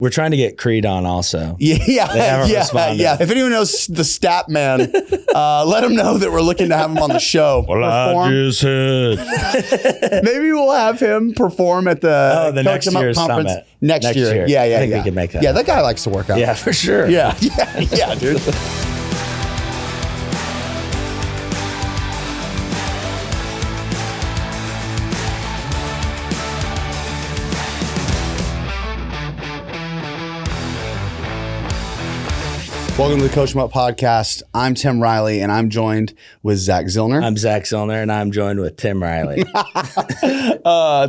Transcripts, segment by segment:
We're trying to get Creed on also. Yeah. Responded. If anyone knows the stat man, let him know that we're looking to have him on the show. Well, I just heard. Maybe we'll have him perform at the next year's conference summit. next year. Yeah. I think we can make that. Yeah, that guy likes to work out. Yeah, for sure. Yeah, dude. Welcome to the Coach 'em Up podcast. I'm Tim Riley, and I'm joined with Zack Zillner. I'm Zack Zillner, and I'm joined with Tim Riley.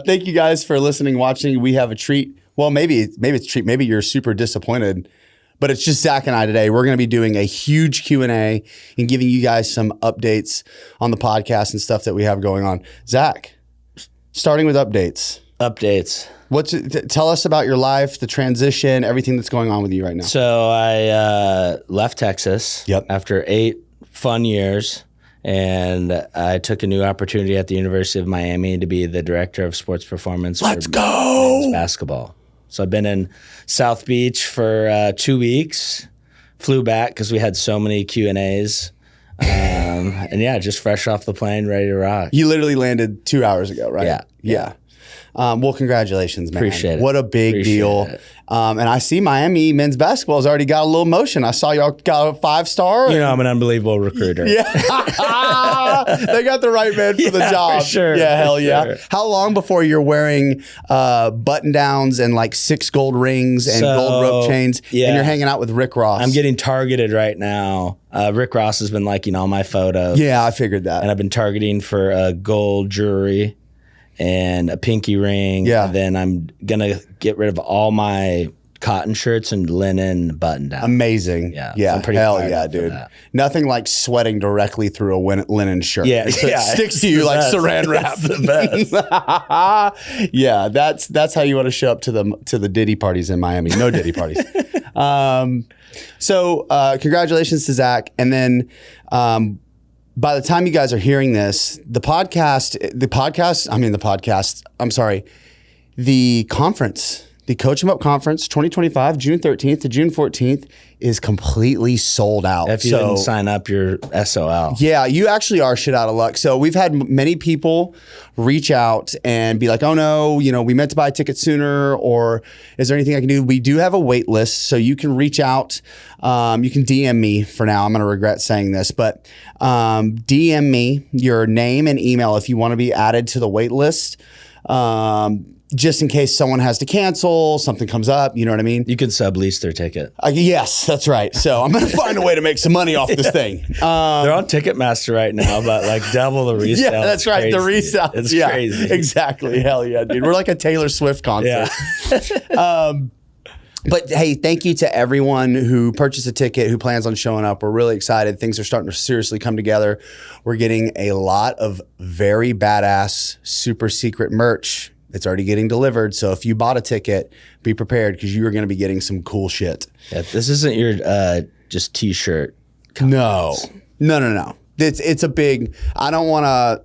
Thank you guys for listening, watching. We have a treat. Well, maybe it's a treat. Maybe you're super disappointed, but it's just Zack and I today. We're going to be doing a huge Q&A and giving you guys some updates on the podcast and stuff that we have going on. Zack, starting with updates. Tell us about your life, the transition, everything that's going on with you right now. So I left Texas after 8 fun years, and I took a new opportunity at the University of Miami to be the director of sports performance Let's for go! men's basketball. So I've been in South Beach for 2 weeks, flew back because we had so many Q&As. And yeah, just fresh off the plane, ready to rock. You literally landed 2 hours ago, right? Yeah. Well, congratulations, man. Appreciate it. What a big deal. And I see Miami men's basketball has already got a little motion. I saw y'all got a 5-star. You know, I'm an unbelievable recruiter. Yeah. They got the right man for the job. For sure. Yeah, hell yeah. Sure. How long before you're wearing button downs and like 6 gold rings and gold rope chains and you're hanging out with Rick Ross? I'm getting targeted right now. Rick Ross has been liking all my photos. Yeah, I figured that. And I've been targeting for gold jewelry and a pinky ring. Yeah. And then I'm going to get rid of all my cotton shirts and linen button down. Amazing. Yeah. Yeah. So I'm pretty hell fired yeah, up for dude. that. Nothing like sweating directly through a linen shirt. Yeah. It sticks to you like saran wrap. It's the best. Yeah. That's how you want to show up to the Diddy parties in Miami. No Diddy parties. So congratulations to Zack. And then, by the time you guys are hearing this, the conference, the Coach 'em Up conference 2025, June 13th to June 14th is completely sold out. If you didn't sign up, you're SOL. Yeah, you actually are shit out of luck. So we've had many people reach out and be like, oh no, we meant to buy a ticket sooner, or is there anything I can do? We do have a wait list, so you can reach out. You can DM me for now. I'm going to regret saying this, but DM me your name and email if you want to be added to the wait list. Just in case someone has to cancel, something comes up, you know what I mean? You can sublease their ticket. Yes, that's right. So I'm going to find a way to make some money off this thing. They're on Ticketmaster right now, but like double the resale. Yeah, that's right. The resale. It's crazy. Exactly. Hell yeah, dude. We're like a Taylor Swift concert. Yeah. But hey, thank you to everyone who purchased a ticket, who plans on showing up. We're really excited. Things are starting to seriously come together. We're getting a lot of very badass, super secret merch. It's already getting delivered. So if you bought a ticket, be prepared because you are going to be getting some cool shit. Yeah, this isn't your just t-shirt. No. It's a big, I don't want to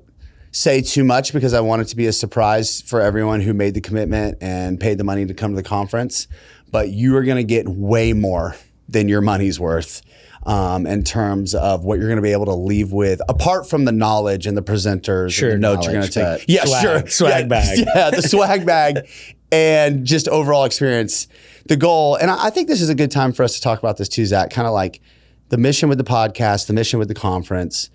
say too much because I want it to be a surprise for everyone who made the commitment and paid the money to come to the conference. But you are going to get way more than your money's worth in terms of what you're going to be able to leave with, apart from the knowledge and the presenters and the notes you're going to take. Yeah, swag bag. Yeah, the swag bag and just overall experience. The goal, and I think this is a good time for us to talk about this too, Zack, kind of like the mission with the podcast, the mission with the conference,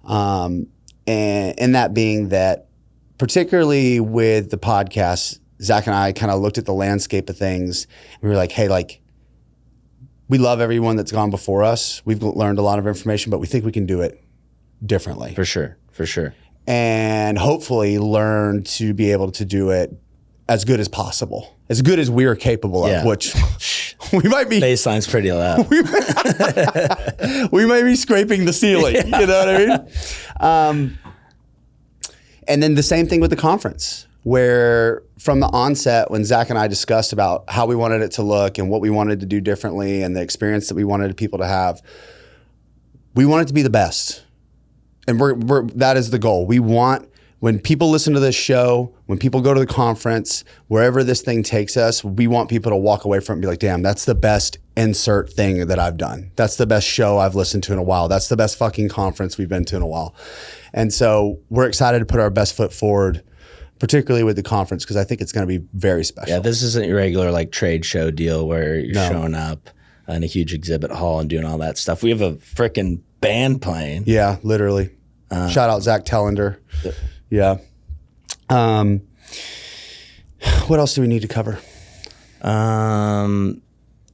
and that being that particularly with the podcast, Zack and I kind of looked at the landscape of things and we were like, hey, we love everyone that's gone before us. We've learned a lot of information, but we think we can do it differently. For sure. And hopefully learn to be able to do it as good as possible, as good as we're capable of, which we might be. Baseline's pretty low. We might be scraping the ceiling, you know what I mean? And then the same thing with the conference, where from the onset, when Zack and I discussed about how we wanted it to look and what we wanted to do differently and the experience that we wanted people to have, we want it to be the best. And that is the goal. We want when people listen to this show, when people go to the conference, wherever this thing takes us, we want people to walk away from it and be like, damn, that's the best insert thing that I've done. That's the best show I've listened to in a while. That's the best fucking conference we've been to in a while. And so we're excited to put our best foot forward, particularly with the conference, because I think it's going to be very special. Yeah, this isn't your regular like trade show deal where you're showing up in a huge exhibit hall and doing all that stuff. We have a freaking band playing. Yeah, literally. Shout out Zach Tellender. Yeah. What else do we need to cover?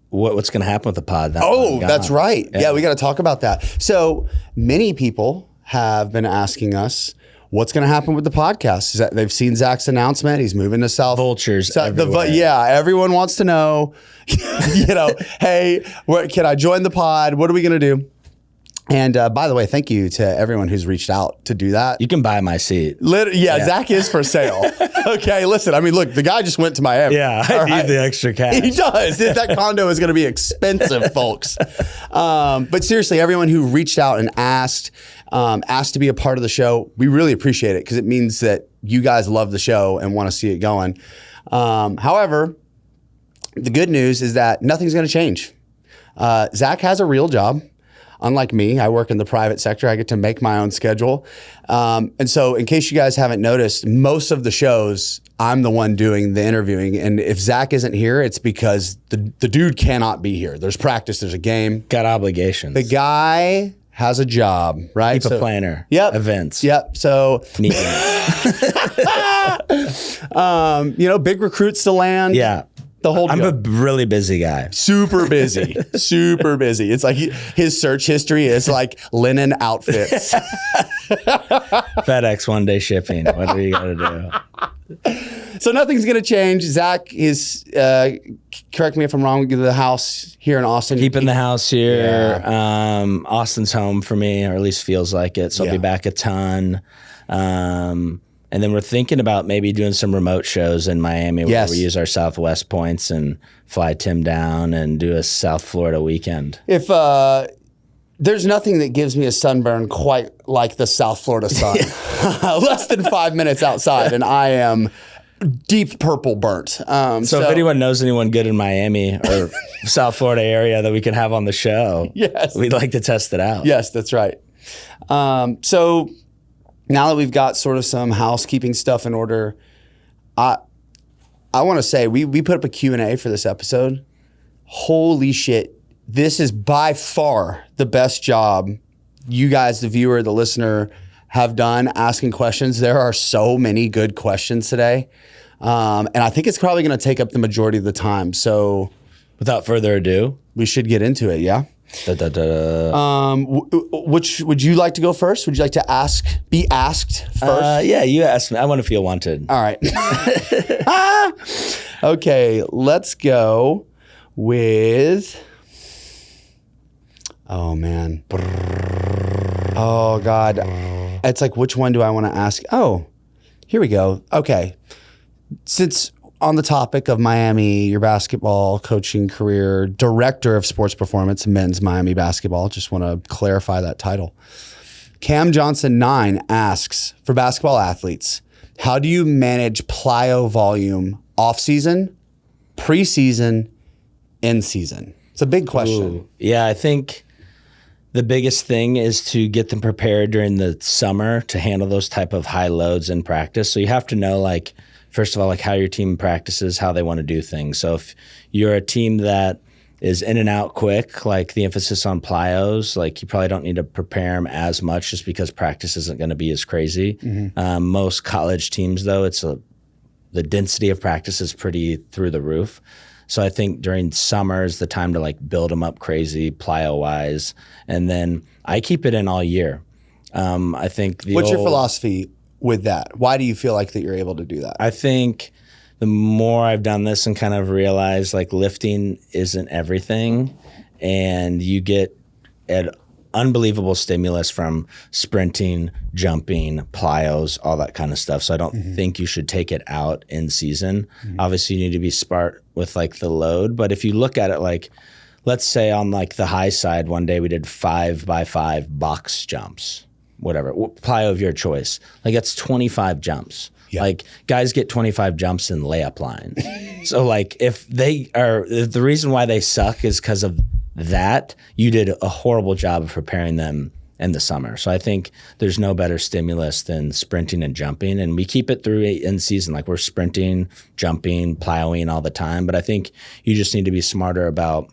What's going to happen with the pod? That's right. Yeah, we got to talk about that. So many people have been asking us, what's going to happen with the podcast? They've seen Zach's announcement. He's moving to South. Vultures everywhere. Everyone wants to know, hey, can I join the pod? What are we going to do? And by the way, thank you to everyone who's reached out to do that. You can buy my seat. Zach is for sale. Okay, listen, I mean, look, the guy just went to Miami. Yeah, I need the extra cash. He does. That condo is going to be expensive, folks. But seriously, everyone who reached out and asked to be a part of the show, we really appreciate it because it means that you guys love the show and want to see it going. However, the good news is that nothing's going to change. Zach has a real job. Unlike me, I work in the private sector. I get to make my own schedule. And so in case you guys haven't noticed, most of the shows, I'm the one doing the interviewing. And if Zach isn't here, it's because the dude cannot be here. There's practice, there's a game. Got obligations. The guy has a job, right? Keep a planner. Yep. Events. Yep. So, Meetings. big recruits to land. Yeah. The whole I'm a really busy guy. Super busy. Super busy. It's like his search history is like linen outfits. FedEx one day shipping. What do you got to do? So nothing's going to change. Zach is, correct me if I'm wrong, the house here in Austin. Keeping the house here. Yeah. Austin's home for me, or at least feels like it. So I'll be back a ton. And then we're thinking about maybe doing some remote shows in Miami where we use our Southwest points and fly Tim down and do a South Florida weekend. If there's nothing that gives me a sunburn quite like the South Florida sun. Less than 5 minutes outside and I am deep purple burnt. So if anyone knows anyone good in Miami or South Florida area that we can have on the show, we'd like to test it out. Yes, that's right. So now that we've got sort of some housekeeping stuff in order, I want to say we put up a Q&A for this episode. Holy shit. This is by far the best job you guys, the viewer, the listener, have done asking questions. There are so many good questions today. And I think it's probably going to take up the majority of the time. So without further ado, we should get into it, yeah? Which would you like to go first? Would you like to be asked first? Yeah, you asked me. I want to feel wanted. All right. Okay, let's go with. Oh man. Oh God. It's like, which one do I want to ask? Oh, here we go. Okay. Since on the topic of Miami, your basketball coaching career, director of sports performance, men's Miami basketball. Just want to clarify that title. Cam Johnson 9 asks, for basketball athletes, how do you manage plyo volume off season, preseason, in season? It's a big question. Ooh. Yeah, I think the biggest thing is to get them prepared during the summer to handle those type of high loads in practice. So you have to know, like, first of all, like how your team practices, how they want to do things. So if you're a team that is in and out quick, like the emphasis on plyos, like you probably don't need to prepare them as much just because practice isn't going to be as crazy. Mm-hmm. Most college teams, though, the density of practice is pretty through the roof. So I think during summer is the time to like build them up crazy plyo-wise. And then I keep it in all year. I think What's your philosophy with that? Why do you feel like that you're able to do that? I think the more I've done this and kind of realized like lifting isn't everything, and you get an unbelievable stimulus from sprinting, jumping, plyos, all that kind of stuff. So I don't think you should take it out in season. Obviously you need to be smart with like the load, but if you look at it like, let's say on like the high side, one day we did 5x5 box jumps. whatever, plyo of your choice. Like that's 25 jumps. Yeah. Like guys get 25 jumps in layup line. So like if the reason why they suck is because of that, you did a horrible job of preparing them in the summer. So I think there's no better stimulus than sprinting and jumping. And we keep it through in season. Like we're sprinting, jumping, plyoing all the time. But I think you just need to be smarter about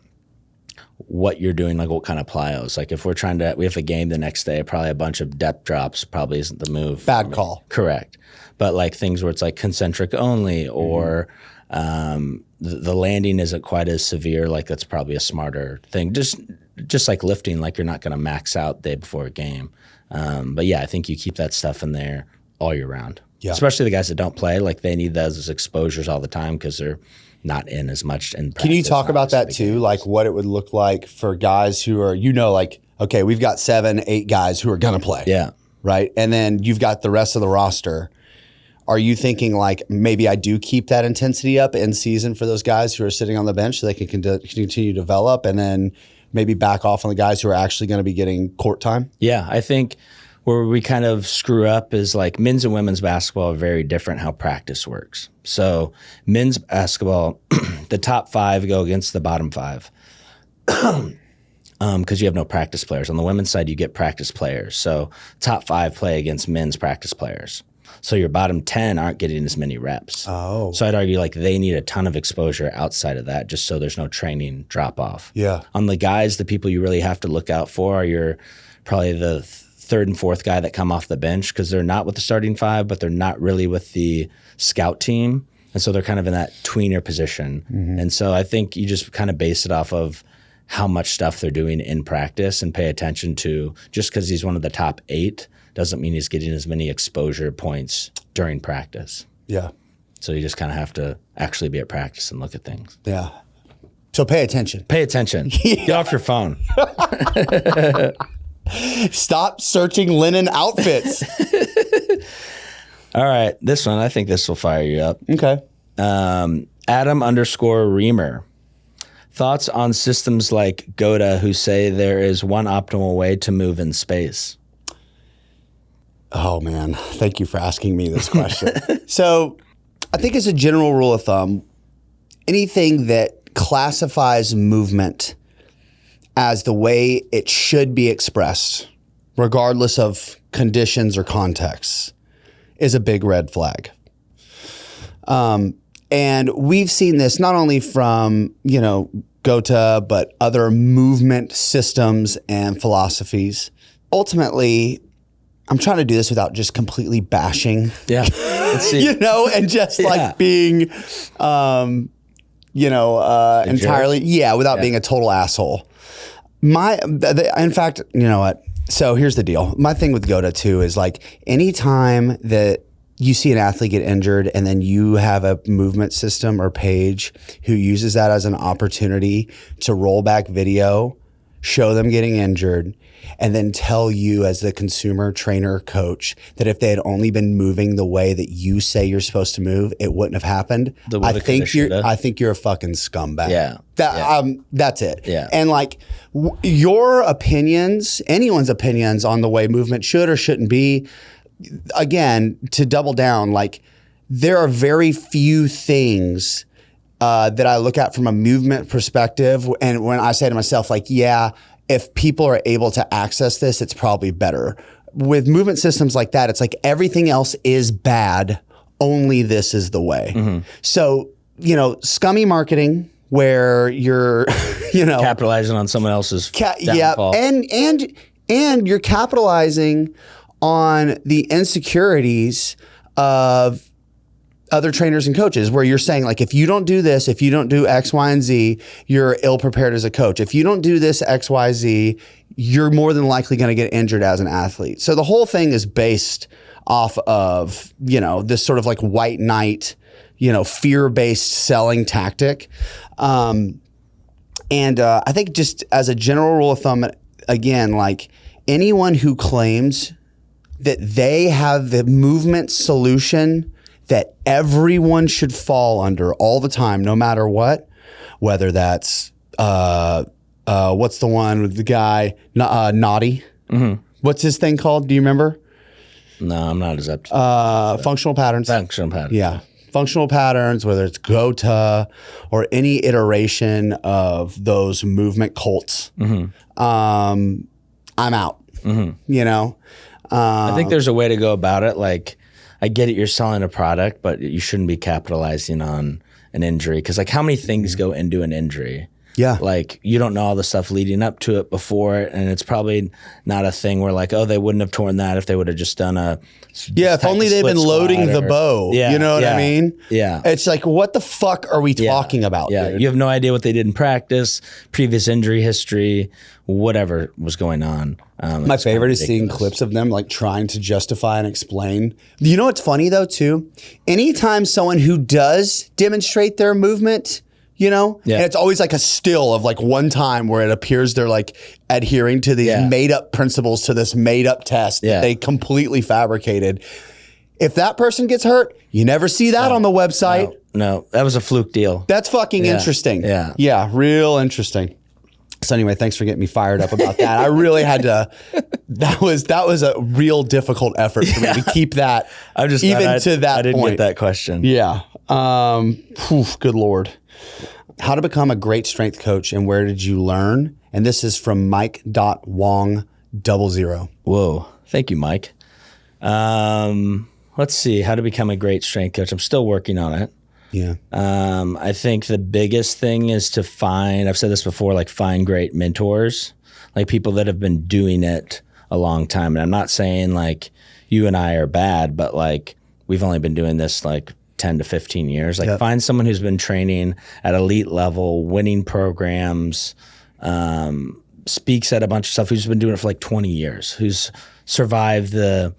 what you're doing, like what kind of plyos. Like if we have a game the next day, probably a bunch of depth drops probably isn't the move. Bad call. Correct. But like things where it's like concentric only or the landing isn't quite as severe, like that's probably a smarter thing. Just like lifting, like you're not going to max out day before a game. But yeah, I think you keep that stuff in there all year round. Yeah. Especially the guys that don't play, like they need those exposures all the time because they're not in as much in practice. Can you talk about that too? Games. Like what it would look like for guys who are, like, okay, we've got 7, 8 guys who are going to play. Yeah. Right. And then you've got the rest of the roster. Are you thinking like maybe I do keep that intensity up in season for those guys who are sitting on the bench so they can continue to develop and then maybe back off on the guys who are actually going to be getting court time? Yeah, I think where we kind of screw up is like men's and women's basketball are very different how practice works. So men's basketball, the top 5 go against the bottom 5 because you have no practice players. On the women's side, you get practice players. So top 5 play against men's practice players. So your bottom 10 aren't getting as many reps. Oh. So I'd argue like they need a ton of exposure outside of that just so there's no training drop off. Yeah. On the guys, the people you really have to look out for are probably the 3rd and 4th guy that come off the bench because they're not with the starting 5, but they're not really with the scout team. And so they're kind of in that tweener position. Mm-hmm. And so I think you just kind of base it off of how much stuff they're doing in practice and pay attention to just because he's one of the top 8 doesn't mean he's getting as many exposure points during practice. Yeah. So you just kind of have to actually be at practice and look at things. Yeah. So pay attention. Pay attention. Yeah. Get off your phone. Stop searching linen outfits. All right. This one, I think this will fire you up. Okay. Adam_Reamer. Thoughts on systems like GOATA who say there is one optimal way to move in space? Oh, man. Thank you for asking me this question. So I think as a general rule of thumb, anything that classifies movement as the way it should be expressed, regardless of conditions or contexts, is a big red flag. And we've seen this not only from, GOATA, but other movement systems and philosophies. Ultimately, I'm trying to do this without just completely bashing. Yeah. Let's see. And just like being, entirely, without being a total asshole. In fact, you know what? So here's the deal. My thing with GOATA too is like anytime that you see an athlete get injured and then you have a movement system or page who uses that as an opportunity to roll back video, show them getting injured, and then tell you as the consumer trainer coach that if they had only been moving the way that you say you're supposed to move, it wouldn't have happened. I think you're a fucking scumbag. Yeah. That's it. Yeah. And like your opinions, anyone's opinions on the way movement should or shouldn't be, again, to double down, like there are very few things that I look at from a movement perspective. And when I say to myself, like, yeah, if people are able to access this, it's probably better. With movement systems like that, it's like everything else is bad, only this is the way. Mm-hmm. So, scummy marketing where you're, capitalizing on someone else's downfall. Yeah, and you're capitalizing on the insecurities of other trainers and coaches where you're saying like, if you don't do this, if you don't do X, Y, and Z, you're ill prepared as a coach. If you don't do this X, Y, Z, you're more than likely going to get injured as an athlete. So the whole thing is based off of, this sort of like white knight, fear-based selling tactic. And I think just as a general rule of thumb, again, like anyone who claims that they have the movement solution that everyone should fall under all the time, no matter what, whether that's, what's the one with the guy, Naughty, mm-hmm. What's his thing called? Do you remember? No, I'm not as up to Functional patterns. functional pattern. Yeah. Functional patterns, whether it's GOATA or any iteration of those movement cults. I'm out. You know? I think there's a way to go about it. Like, I get it, you're selling a product, but you shouldn't be capitalizing on an injury. Because, like, how many things go into an injury? Yeah. Like, you don't know all the stuff leading up to it before it, and it's probably not a thing where, like, oh, they wouldn't have torn that if they would have just done a if only they've been loading the bow. Yeah, you know what I mean? Yeah. It's like, what the fuck are we talking about? Yeah, dude? you have no idea what they did in practice, previous injury history, whatever was going on. My favorite is seeing clips of them like trying to justify and explain. You know what's funny though too? Anytime someone who does demonstrate their movement, you know, and it's always like a still of like one time where it appears they're like adhering to these made up principles to this made up test that they completely fabricated. If that person gets hurt, you never see that on the website. No, that was a fluke deal. That's fucking interesting. Yeah. Yeah, real interesting. So anyway, thanks for getting me fired up about that. I really had to. That was a real difficult effort for me to keep that. I'm just even to that I didn't point. get that question. Yeah. Good Lord. How to become a great strength coach and where did you learn? And this is from Mike.Wong00. Whoa. Thank you, Mike. Let's see. How to become a great strength coach. I'm still working on it. Yeah. I think the biggest thing is to find, I've said this before, like find great mentors, like people that have been doing it a long time. And I'm not saying like you and I are bad, but like we've only been doing this like 10 to 15 years. Like find someone who's been training at elite level, winning programs, speaks at a bunch of stuff, who's been doing it for like 20 years, who's survived the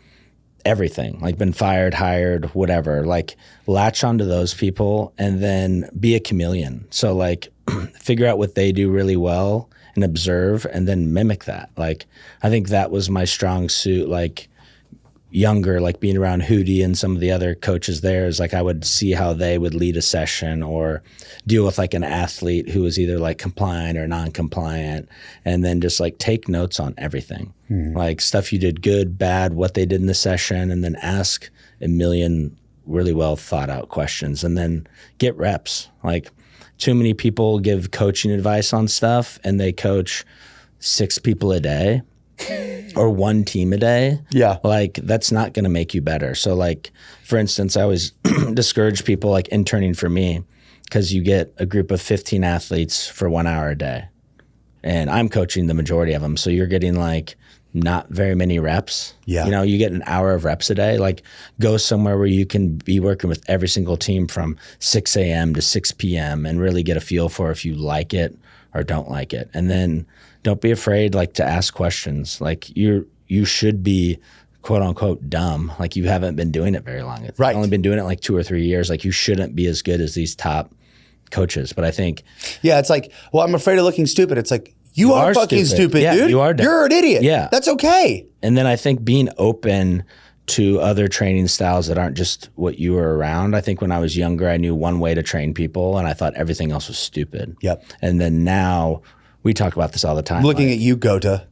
everything, like been fired, hired, whatever. Like latch onto those people and then be a chameleon. So like figure out what they do really well and observe and then mimic that. Like I think that was my strong suit, like younger, like being around Hootie and some of the other coaches there is like I would see how they would lead a session or deal with like an athlete who was either like compliant or non-compliant and then just like take notes on everything. Like stuff you did good, bad, what they did in the session, and then ask a million really well thought out questions and then get reps. Like too many people give coaching advice on stuff and they coach 6 people a day or 1 team a day. Yeah. Like that's not going to make you better. So like, for instance, I always discourage people like interning for me because you get a group of 15 athletes for 1 hour a day and I'm coaching the majority of them. So you're getting like not very many reps. Yeah. You know, you get an hour of reps a day. Like go somewhere where you can be working with every single team from 6 a.m. to 6 p.m. and really get a feel for if you like it or don't like it. And then don't be afraid like to ask questions. Like you should be quote unquote dumb. Like you haven't been doing it very long. You've only been doing it like 2 or 3 years. Like you shouldn't be as good as these top coaches. But I think it's like, well, I'm afraid of looking stupid. It's like you are fucking stupid, dude. You are dumb. You're an idiot. Yeah. That's okay. And then I think being open to other training styles that aren't just what you were around. I think when I was younger, I knew one way to train people and I thought everything else was stupid. Yep. And then now we talk about this all the time. Looking at you, GOATA.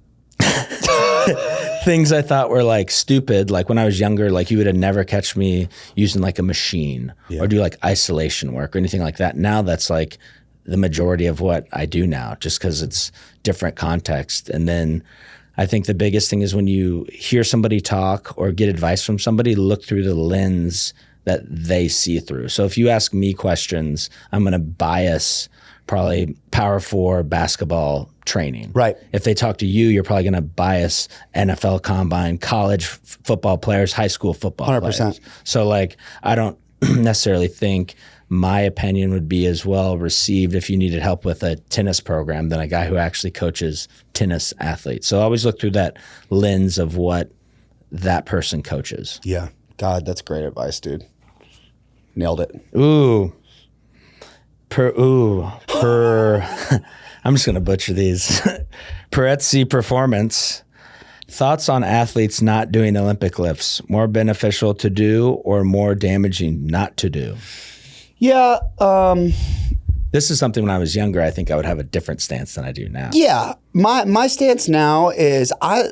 Things I thought were like stupid, like when I was younger, like you would have never catch me using like a machine or do like isolation work or anything like that. Now that's like the majority of what I do now, just because it's different context. And then I think the biggest thing is when you hear somebody talk or get advice from somebody, look through the lens that they see through. So if you ask me questions, I'm going to bias probably Power 4 basketball training. Right. If they talk to you, you're probably going to bias NFL combine, college football players, high school football 100%. Players. So like, I don't necessarily think my opinion would be as well received if you needed help with a tennis program than a guy who actually coaches tennis athletes. So I always look through that lens of what that person coaches. Yeah. God, that's great advice, dude. Nailed it. Ooh. I'm just going to butcher these. Peretzi Performance. Thoughts on athletes not doing Olympic lifts? More beneficial to do or more damaging not to do? Yeah. This is something when I was younger, I think I would have a different stance than I do now. Yeah, my stance now is I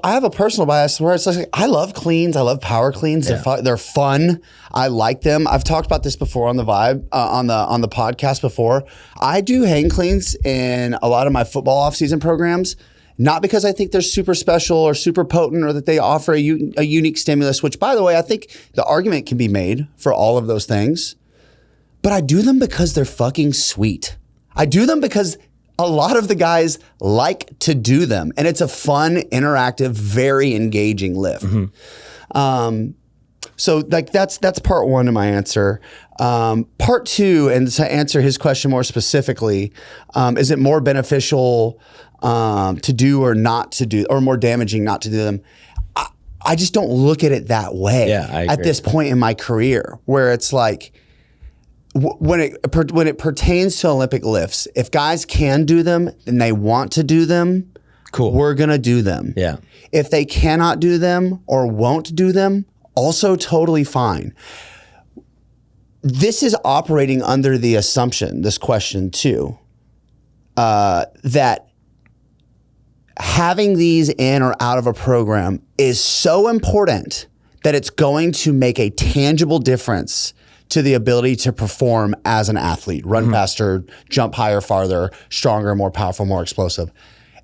have a personal bias where it's like I love cleans, I love power cleans. Yeah. They're fun. I like them. I've talked about this before on the vibe on the podcast before. I do hang cleans in a lot of my football off-season programs, not because I think they're super special or super potent or that they offer a unique stimulus. Which, by the way, I think the argument can be made for all of those things. But I do them because they're fucking sweet. I do them because a lot of the guys like to do them. And it's a fun, interactive, very engaging lift. So like that's part one of my answer. Part two, and to answer his question more specifically, is it more beneficial to do or not to do, or more damaging not to do them? I just don't look at it that way at this point in my career, where it's like, when it pertains to Olympic lifts, if guys can do them and they want to do them, cool, we're gonna do them. Yeah. If they cannot do them or won't do them, also totally fine. This is operating under the assumption, this question too, that having these in or out of a program is so important that it's going to make a tangible difference to the ability to perform as an athlete, run faster, jump higher, farther, stronger, more powerful, more explosive.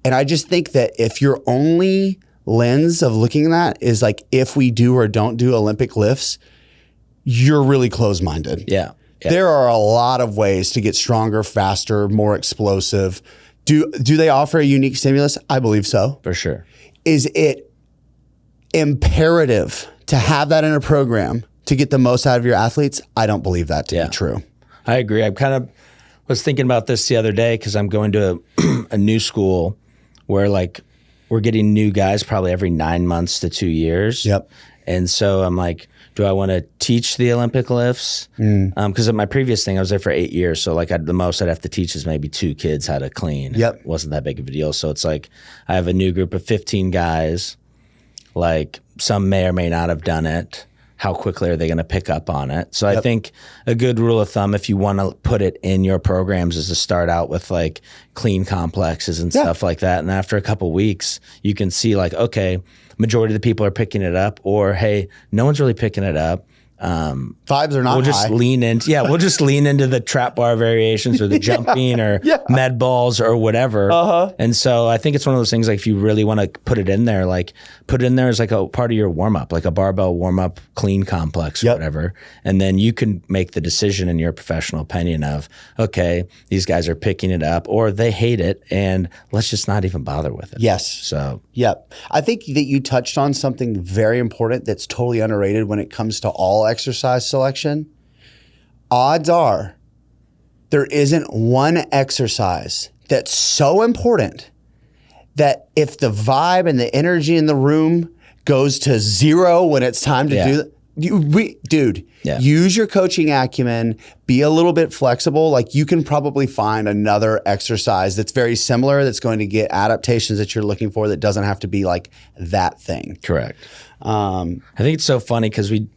And I just think that if your only lens of looking at that is like, if we do or don't do Olympic lifts, you're really closed-minded. Yeah. There are a lot of ways to get stronger, faster, more explosive. Do they offer a unique stimulus? I believe so. For sure. Is it imperative to have that in a program to get the most out of your athletes? I don't believe that to be true. I agree. I kind of was thinking about this the other day because I'm going to a new school where like we're getting new guys probably every 9 months to 2 years. Yep. And so I'm like, do I want to teach the Olympic lifts? Because at my previous thing, I was there for 8 years. So like the most I'd have to teach is maybe 2 kids how to clean. Yep. It wasn't that big of a deal. So it's like I have a new group of 15 guys. Like some may or may not have done it. How quickly are they going to pick up on it? So I think a good rule of thumb, if you want to put it in your programs, is to start out with like clean complexes and stuff like that. And after a couple weeks, you can see like, okay, majority of the people are picking it up, or hey, no one's really picking it up. Vibes are not we'll just high. we'll just lean into the trap bar variations or the jumping or med balls or whatever. And so I think it's one of those things, like if you really want to put it in there, like put it in there as like a part of your warm up, like a barbell warm up clean complex or whatever. And then you can make the decision in your professional opinion of, okay, these guys are picking it up or they hate it and let's just not even bother with it. Yes. So I think that you touched on something very important that's totally underrated when it comes to all exercise selection. Odds are there isn't one exercise that's so important that if the vibe and the energy in the room goes to zero when it's time to do that, use your coaching acumen, be a little bit flexible. Like you can probably find another exercise that's very similar that's going to get adaptations that you're looking for that doesn't have to be like that thing. Correct. I think it's so funny because we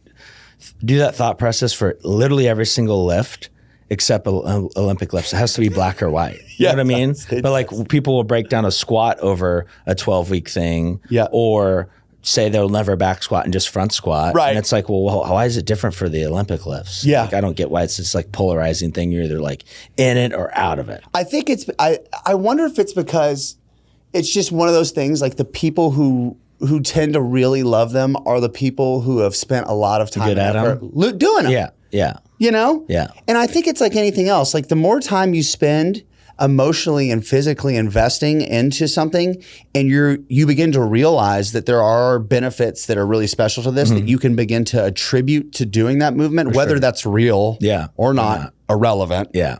do that thought process for literally every single lift except Olympic lifts. It has to be black or white. You know what I mean? But like people will break down a squat over a 12-week thing or say they'll never back squat and just front squat. Right. And it's like, well, why is it different for the Olympic lifts? Yeah. Like, I don't get why it's this like polarizing thing. You're either like in it or out of it. I think I wonder if it's because it's just one of those things, like the people who tend to really love them are the people who have spent a lot of time and effort doing them. Yeah, yeah. You know? Yeah. And I think it's like anything else. Like the more time you spend emotionally and physically investing into something, and you begin to realize that there are benefits that are really special to this that you can begin to attribute to doing that movement, whether that's real or not, irrelevant. Yeah.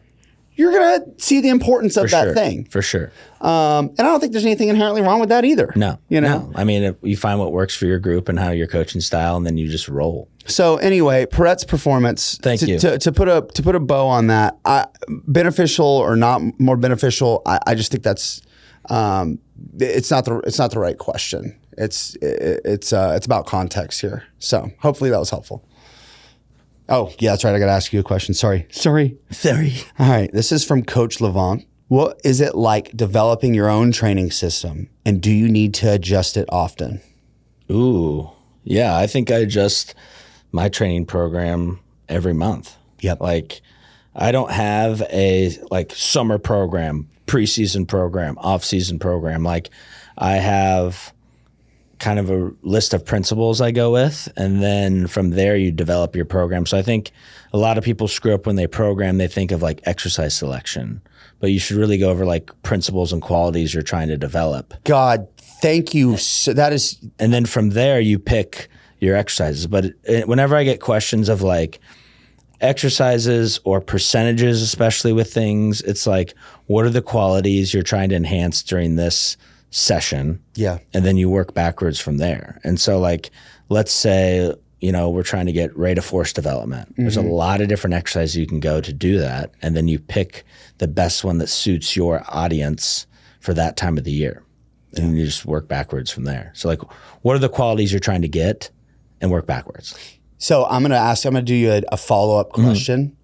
You're going to see the importance of that thing. For sure. And I don't think there's anything inherently wrong with that either. No. You know? No. I mean, if you find what works for your group and how your coaching style, and then you just roll. So anyway, Perette's performance. Thank you. To put a bow on that, beneficial or not more beneficial, I just think that's it's not the right question. It's about context here. So hopefully that was helpful. Oh, yeah, that's right. I got to ask you a question. Sorry. All right. This is from Coach Levant. What is it like developing your own training system, and do you need to adjust it often? Ooh, yeah. I think I adjust my training program every month. Yep. Like, I don't have a summer program, preseason program, off-season program. Like, I have kind of a list of principles I go with, and then from there you develop your program. So I think a lot of people screw up when they program. They think of like exercise selection, but you should really go over like principles and qualities you're trying to develop. God, thank you. So that is, And then from there you pick your exercises. But whenever I get questions of like exercises or percentages, especially with things, it's like, what are the qualities you're trying to enhance during this session? yeah. And then you work backwards from there. And so like, let's say, we're trying to get rate of force development. There's a lot of different exercises you can go to do that. And then you pick the best one that suits your audience for that time of the year. And you just work backwards from there. So like, what are the qualities you're trying to get, and work backwards? So I'm going to do you a follow-up question.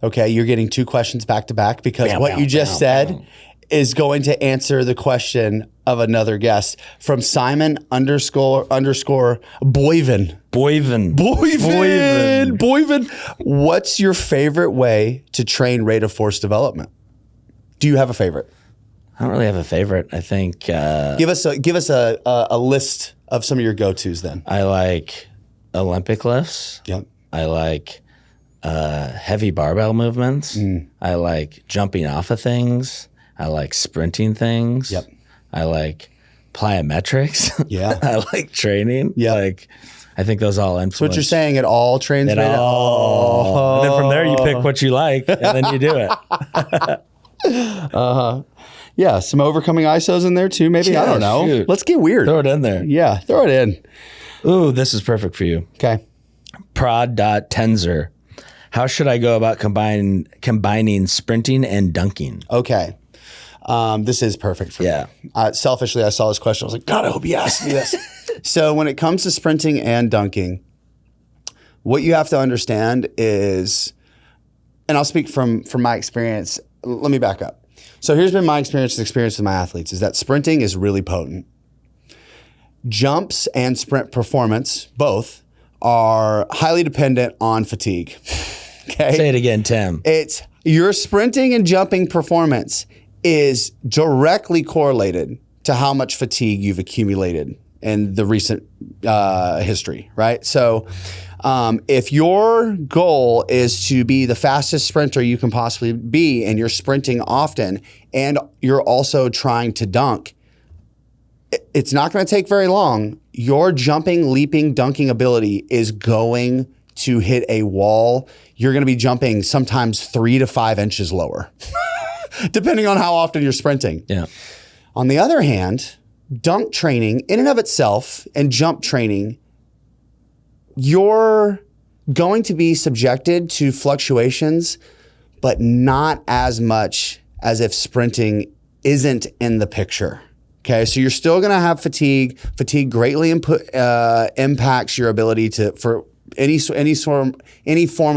Okay. You're getting 2 questions back to back because what you just said is going to answer the question of another guest from Simon __ Boyven. Boyven. What's your favorite way to train rate of force development? Do you have a favorite? I don't really have a favorite. I think Give us a list of some of your go-tos then. I like Olympic lifts. Yep. I like heavy barbell movements. I like jumping off of things. I like sprinting things. Yep. I like plyometrics. Yeah. I like training. Yeah. Like, I think those all influence. So what you're saying, it all trains It all. And then from there you pick what you like, and then you do it. Yeah, some overcoming ISOs in there too, maybe. I don't know. Shoot. Let's get weird. Throw it in there. Yeah, throw it in. Ooh, this is perfect for you. Okay. Prod.Tenzer. How should I go about combining sprinting and dunking? Okay. This is perfect for me. Selfishly, I saw this question. I was like, God, I hope he asked me this. So when it comes to sprinting and dunking, what you have to understand is, and I'll speak from my experience. Let me back up. So here's been my experience with my athletes is that sprinting is really potent. Jumps and sprint performance, both, are highly dependent on fatigue. Okay. Say it again, Tim. It's your sprinting and jumping performance is directly correlated to how much fatigue you've accumulated in the recent history, right? So if your goal is to be the fastest sprinter you can possibly be, and you're sprinting often, and you're also trying to dunk, it's not going to take very long. Your jumping, leaping, dunking ability is going to hit a wall. You're going to be jumping sometimes 3 to 5 inches lower, depending on how often you're sprinting. Yeah. On the other hand, dunk training in and of itself and jump training, you're going to be subjected to fluctuations, but not as much as if sprinting isn't in the picture. Okay, so you're still going to have fatigue. Fatigue greatly impacts your ability for any form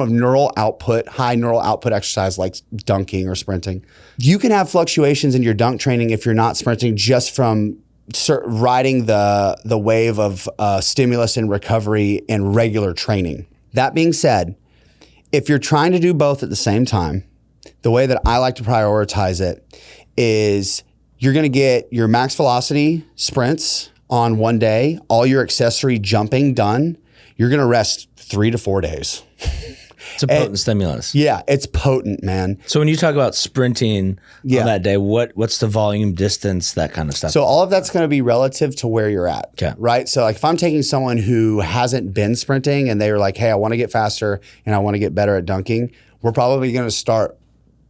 of neural output, high neural output exercise like dunking or sprinting. You can have fluctuations in your dunk training if you're not sprinting, just from riding the wave of stimulus and recovery in regular training. That being said, if you're trying to do both at the same time, the way that I like to prioritize it is you're going to get your max velocity sprints on one day, all your accessory jumping done. You're going to rest 3 to 4 days. It's a potent stimulus. Yeah, it's potent, man. So when you talk about sprinting on that day, what's the volume, distance, that kind of stuff? So all of that's going to be relative to where you're at, Okay. right? So like if I'm taking someone who hasn't been sprinting and they were like, hey, I want to get faster and I want to get better at dunking, we're probably going to start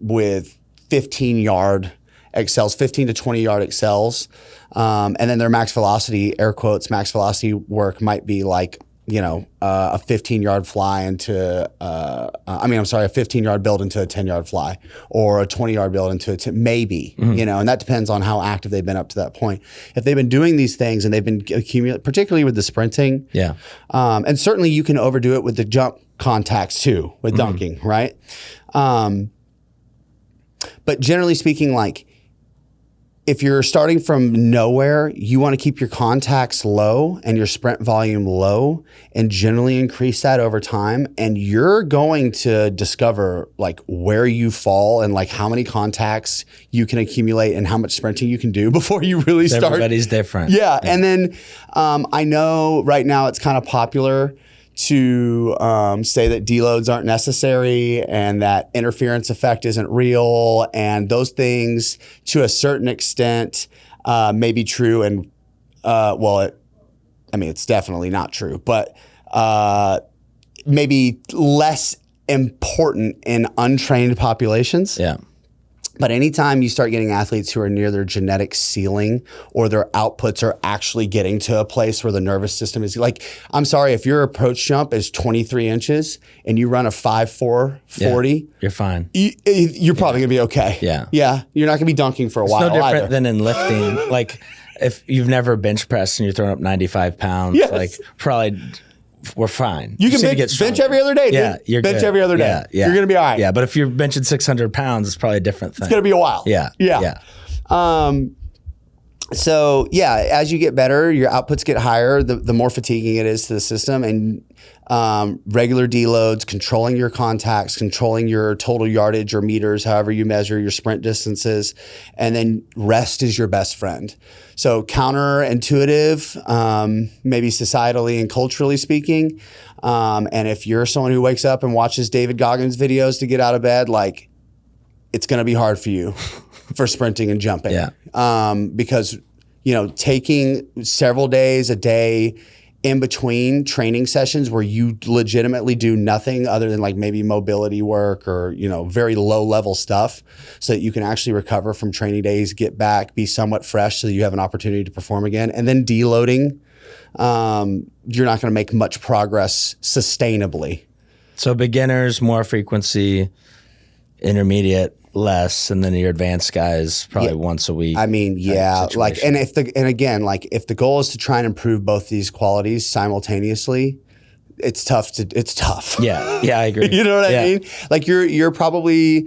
with 15-yard accels, 15 to 20-yard accels. And then their max velocity, air quotes, max velocity work might be like, a 15-yard fly into, a 15-yard build into a 10-yard fly, or a 20-yard build into a maybe, and that depends on how active they've been up to that point. If they've been doing these things and they've been accumulating, particularly with the sprinting, and certainly you can overdo it with the jump contacts too with dunking, right? But generally speaking, like if you're starting from nowhere, you want to keep your contacts low and your sprint volume low and generally increase that over time. And you're going to discover like where you fall and like how many contacts you can accumulate and how much sprinting you can do before you really start. Everybody's different. Yeah. And then I know right now it's kind of popular to say that deloads aren't necessary and that interference effect isn't real, and those things to a certain extent may be true, and it's definitely not true, but maybe less important in untrained populations. Yeah. But anytime you start getting athletes who are near their genetic ceiling or their outputs are actually getting to a place where the nervous system is like, I'm sorry, if your approach jump is 23 inches and you run a 5.4 40, you're fine. You're probably going to be okay. Yeah. Yeah. You're not going to be dunking for a while. It's no different either. than in lifting. Like if you've never bench pressed and you're throwing up 95 pounds, Yes. like probably we're fine. You can just need to bench every other day, dude. Yeah, you're bench good. every other day. Yeah, yeah. You're going to be all right. Yeah, but if you're benching 600 pounds, it's probably a different thing. It's going to be a while. Yeah. Yeah. So yeah, as you get better, your outputs get higher, the more fatiguing it is to the system, and regular deloads, controlling your contacts, controlling your total yardage or meters, however you measure your sprint distances, and then rest is your best friend. So counterintuitive, maybe societally and culturally speaking, and if you're someone who wakes up and watches David Goggins videos to get out of bed, like it's going to be hard for you for sprinting and jumping. Yeah. Because, taking several days, a day in between training sessions where you legitimately do nothing other than like maybe mobility work or, very low level stuff so that you can actually recover from training days, get back, be somewhat fresh so that you have an opportunity to perform again. And then deloading, you're not going to make much progress sustainably. So beginners, more frequency, intermediate, less, and then your advanced guys probably once a week. I mean, yeah, if the goal is to try and improve both these qualities simultaneously, it's tough. Yeah, I agree. You know what I mean? Like you're probably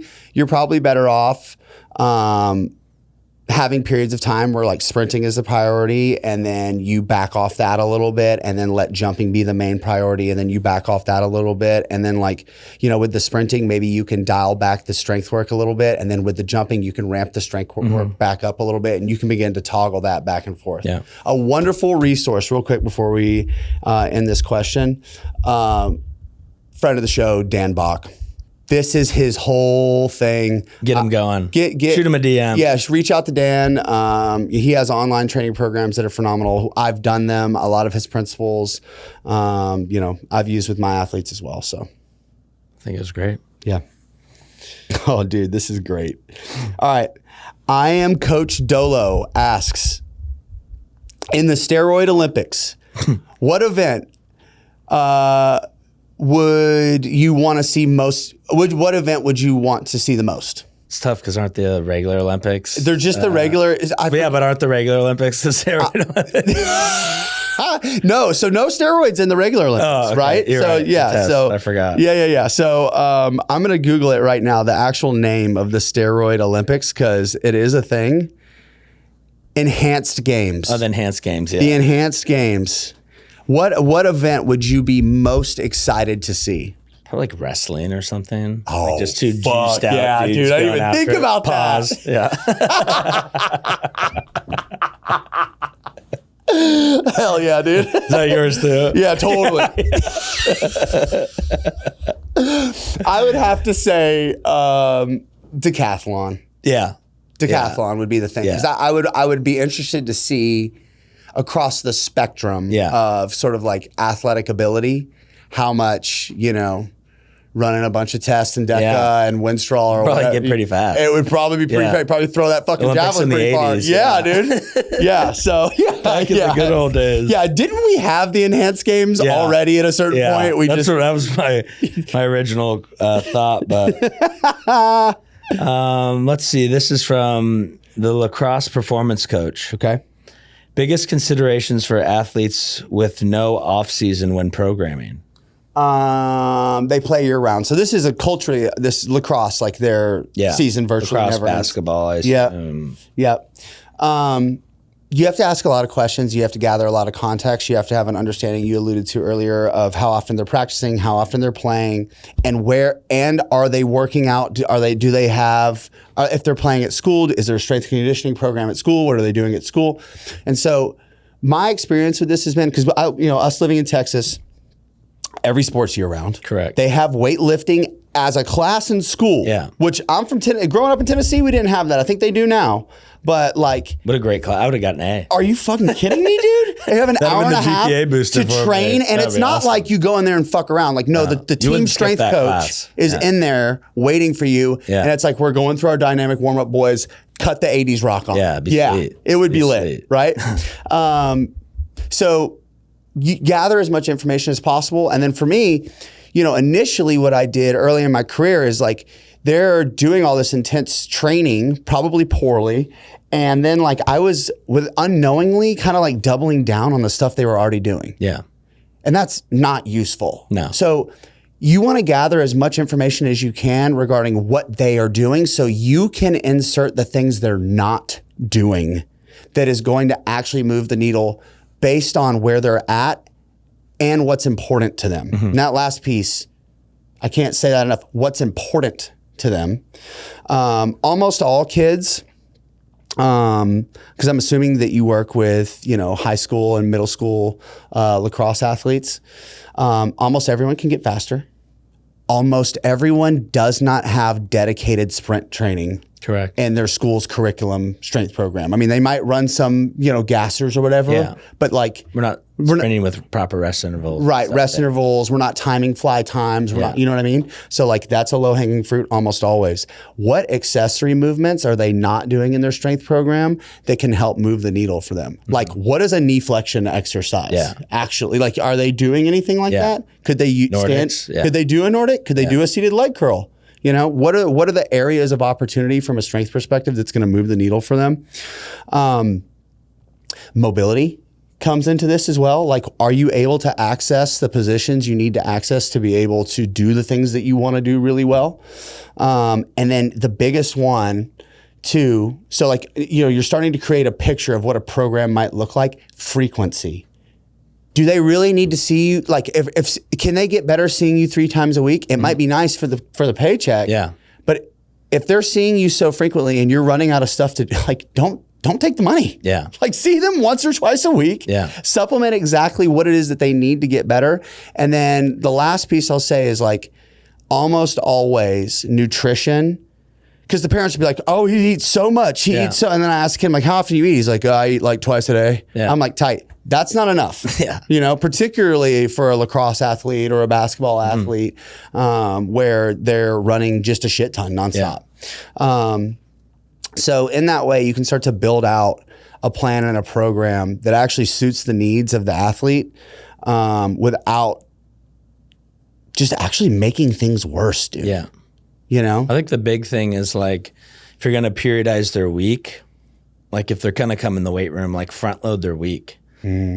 better off having periods of time where like sprinting is the priority, and then you back off that a little bit, and then let jumping be the main priority, and then you back off that a little bit, and then with the sprinting, maybe you can dial back the strength work a little bit, and then with the jumping, you can ramp the strength work back up a little bit, and you can begin to toggle that back and forth. Yeah. A wonderful resource, real quick before we end this question. Friend of the show, Dan Bach. This is his whole thing. Get him going. Shoot him a DM. Yeah, reach out to Dan. He has online training programs that are phenomenal. I've done them. A lot of his principles, I've used with my athletes as well. So I think it was great. Yeah. Oh, dude, this is great. All right. I am Coach Dolo asks, in the Steroid Olympics, what event would you want to see most? What event would you want to see the most? It's tough because aren't the regular Olympics? They're just the regular. But aren't the regular Olympics the steroid Olympics? No, so no steroids in the regular Olympics, right? You're so right. yeah, so I forgot. Yeah. So I'm gonna Google it right now. The actual name of the Steroid Olympics, because it is a thing. Enhanced Games. Oh, the Enhanced Games. Yeah. The Enhanced Games. What event would you be most excited to see? Probably like wrestling or something. Oh, like just two fuck. juiced out Yeah, dudes dude, I didn't going even after think it. about Pause. that. Yeah. Hell yeah, dude. Is that yours too? Yeah, totally. I would have to say decathlon. Yeah. Decathlon would be the thing. Because I would be interested to see across the spectrum of sort of like athletic ability, how much, running a bunch of tests and DECA and Winstrol or probably whatever. get pretty fast. It would probably be pretty fast. Probably throw that fucking Olympics javelin in the pretty far. 80s, Yeah, dude. Yeah. So Back in the good old days. Yeah. Didn't we have the Enhanced Games already at a certain point? That was my original thought. But let's see. This is from the lacrosse performance coach. Okay. Biggest considerations for athletes with no off season when programming. They play year round. So this is this lacrosse, like their season virtually lacrosse, never ends. basketball, I assume. Yep. You have to ask a lot of questions. You have to gather a lot of context. You have to have an understanding you alluded to earlier of how often they're practicing, how often they're playing, and are they working out? Do they have, if they're playing at school, is there a strength and conditioning program at school? What are they doing at school? And so my experience with this has been, because us living in Texas, every sport's year round. Correct. They have weightlifting as a class in school. Yeah. Which I'm from growing up in Tennessee, we didn't have that. I think they do now. But like, what a great class! I would have gotten an A. Are you fucking kidding me, dude? They have an hour and a half to train, and it's not awesome. Like you go in there and fuck around. Like, no, the team strength coach is in there waiting for you, and it's like, we're going through our dynamic warm up, boys. Cut the 80s rock on. Sweet. It would be lit, right? So you gather as much information as possible, and then for me, initially what I did early in my career is like, they're doing all this intense training, probably poorly. And then like I was unknowingly kind of like doubling down on the stuff they were already doing. Yeah. And that's not useful. No. So you want to gather as much information as you can regarding what they are doing so you can insert the things they're not doing that is going to actually move the needle based on where they're at and what's important to them. Mm-hmm. And that last piece, I can't say that enough. What's important to them. Almost all kids, because I'm assuming that you work with, high school and middle school lacrosse athletes. Almost everyone can get faster. Almost everyone does not have dedicated sprint training. Correct. In their school's curriculum strength program. I mean, they might run some, gassers or whatever, but like we're not sprinting with proper rest intervals. Right, rest intervals. We're not timing fly times. We're not, you know what I mean? So like that's a low hanging fruit almost always. What accessory movements are they not doing in their strength program that can help move the needle for them? Mm-hmm. Like what is a knee flexion exercise? Actually, like are they doing anything like that? Could they Nordics, Could they do a Nordic? Could they do a seated leg curl? What are the areas of opportunity from a strength perspective that's going to move the needle for them? Mobility comes into this as well. Like, are you able to access the positions you need to access to be able to do the things that you want to do really well? And then the biggest one too, so like, you're starting to create a picture of what a program might look like. Frequency. Do they really need to see you? Like, if can they get better seeing you 3 times a week? It might be nice for the paycheck. Yeah. But if they're seeing you so frequently and you're running out of stuff to like, don't take the money. Yeah. Like see them once or twice a week. Yeah. Supplement exactly what it is that they need to get better. And then the last piece I'll say is like almost always nutrition. Because the parents would be like, oh, he eats so much. He eats so, and then I ask him like, how often do you eat? He's like, I eat like twice a day. Yeah. I'm like, tight. That's not enough. Particularly for a lacrosse athlete or a basketball athlete, where they're running just a shit ton nonstop. Yeah. So in that way, you can start to build out a plan and a program that actually suits the needs of the athlete, without just actually making things worse, dude. Yeah. I think the big thing is like, if you're going to periodize their week, like if they're going to come in the weight room, like front load their week.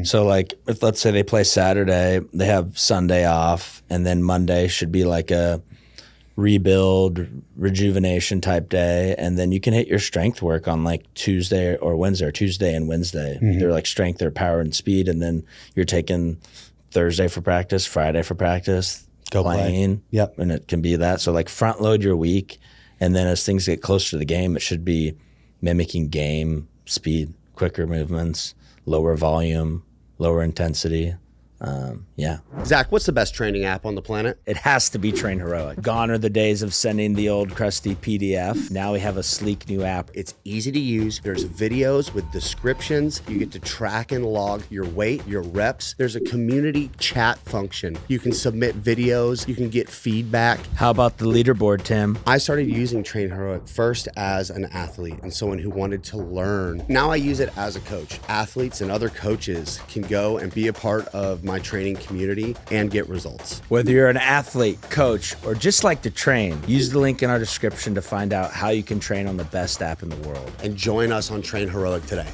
So like if let's say they play Saturday, they have Sunday off, and then Monday should be like a rebuild, rejuvenation type day, and then you can hit your strength work on like Tuesday or Wednesday, or Tuesday and Wednesday. They're like strength or power and speed, and then you're taking Thursday for practice, Friday for practice, go playing. Play. Yep. And it can be that. So like front load your week, and then as things get closer to the game, it should be mimicking game speed, quicker movements, lower volume, lower intensity. Zach, what's the best training app on the planet? It has to be Train Heroic. Gone are the days of sending the old crusty PDF. Now we have a sleek new app. It's easy to use. There's videos with descriptions. You get to track and log your weight, your reps. There's a community chat function. You can submit videos. You can get feedback. How about the leaderboard, Tim? I started using Train Heroic first as an athlete and someone who wanted to learn. Now I use it as a coach. Athletes and other coaches can go and be a part of my training community and get results. Whether you're an athlete, coach, or just like to train, use the link in our description to find out how you can train on the best app in the world. And join us on Train Heroic today.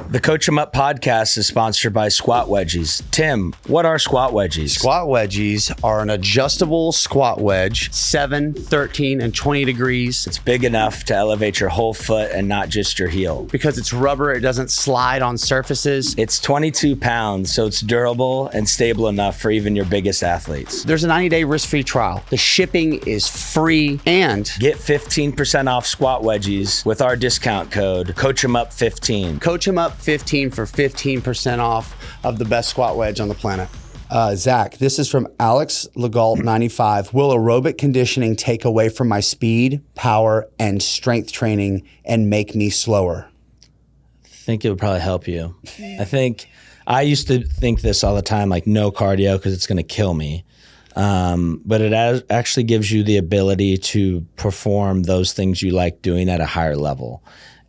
The Coach 'em Up podcast is sponsored by Squat Wedgies. Tim, what are squat wedgies? Squat wedgies are an adjustable squat wedge, 7, 13, and 20 degrees. It's big enough to elevate your whole foot and not just your heel. Because it's rubber, it doesn't slide on surfaces. It's 22 pounds, so it's durable and stable enough for even your biggest athletes. There's a 90-day risk-free trial. The shipping is free, and get 15% off squat wedgies with our discount code CoachEmUp15. Coach 'em Up 15 for 15% off of the best squat wedge on the planet. Zach, this is from Alex Legault 95. Will aerobic conditioning take away from my speed, power, and strength training and make me slower? I think it would probably help you. I used to think this all the time, like no cardio because it's going to kill me. But it actually gives you the ability to perform those things you like doing at a higher level.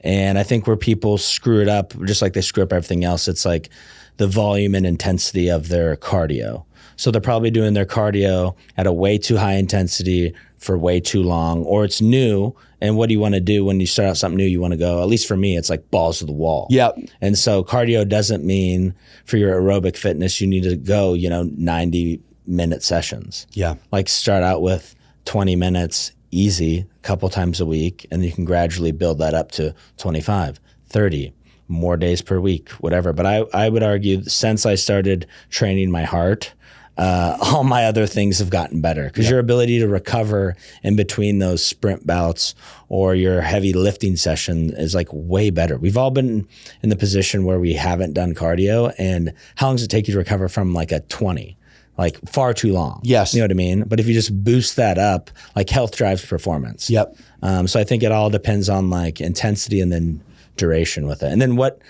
And I think where people screw it up, just like they screw up everything else, it's like the volume and intensity of their cardio. So they're probably doing their cardio at a way too high intensity for way too long, or it's new. And what do you want to do when you start out something new? You want to go, at least for me, it's like balls to the wall. Yep. And so cardio doesn't mean for your aerobic fitness, you need to go, 90-minute sessions. Yeah. Like start out with 20 minutes easy a couple times a week, and you can gradually build that up to 25, 30, more days per week, whatever. But I would argue since I started training my heart, all my other things have gotten better because your ability to recover in between those sprint bouts or your heavy lifting session is like way better. We've all been in the position where we haven't done cardio, and how long does it take you to recover from like a 20? Like far too long. Yes. You know what I mean? But if you just boost that up, like health drives performance. Yep. So I think it all depends on like intensity and then duration with it. And then what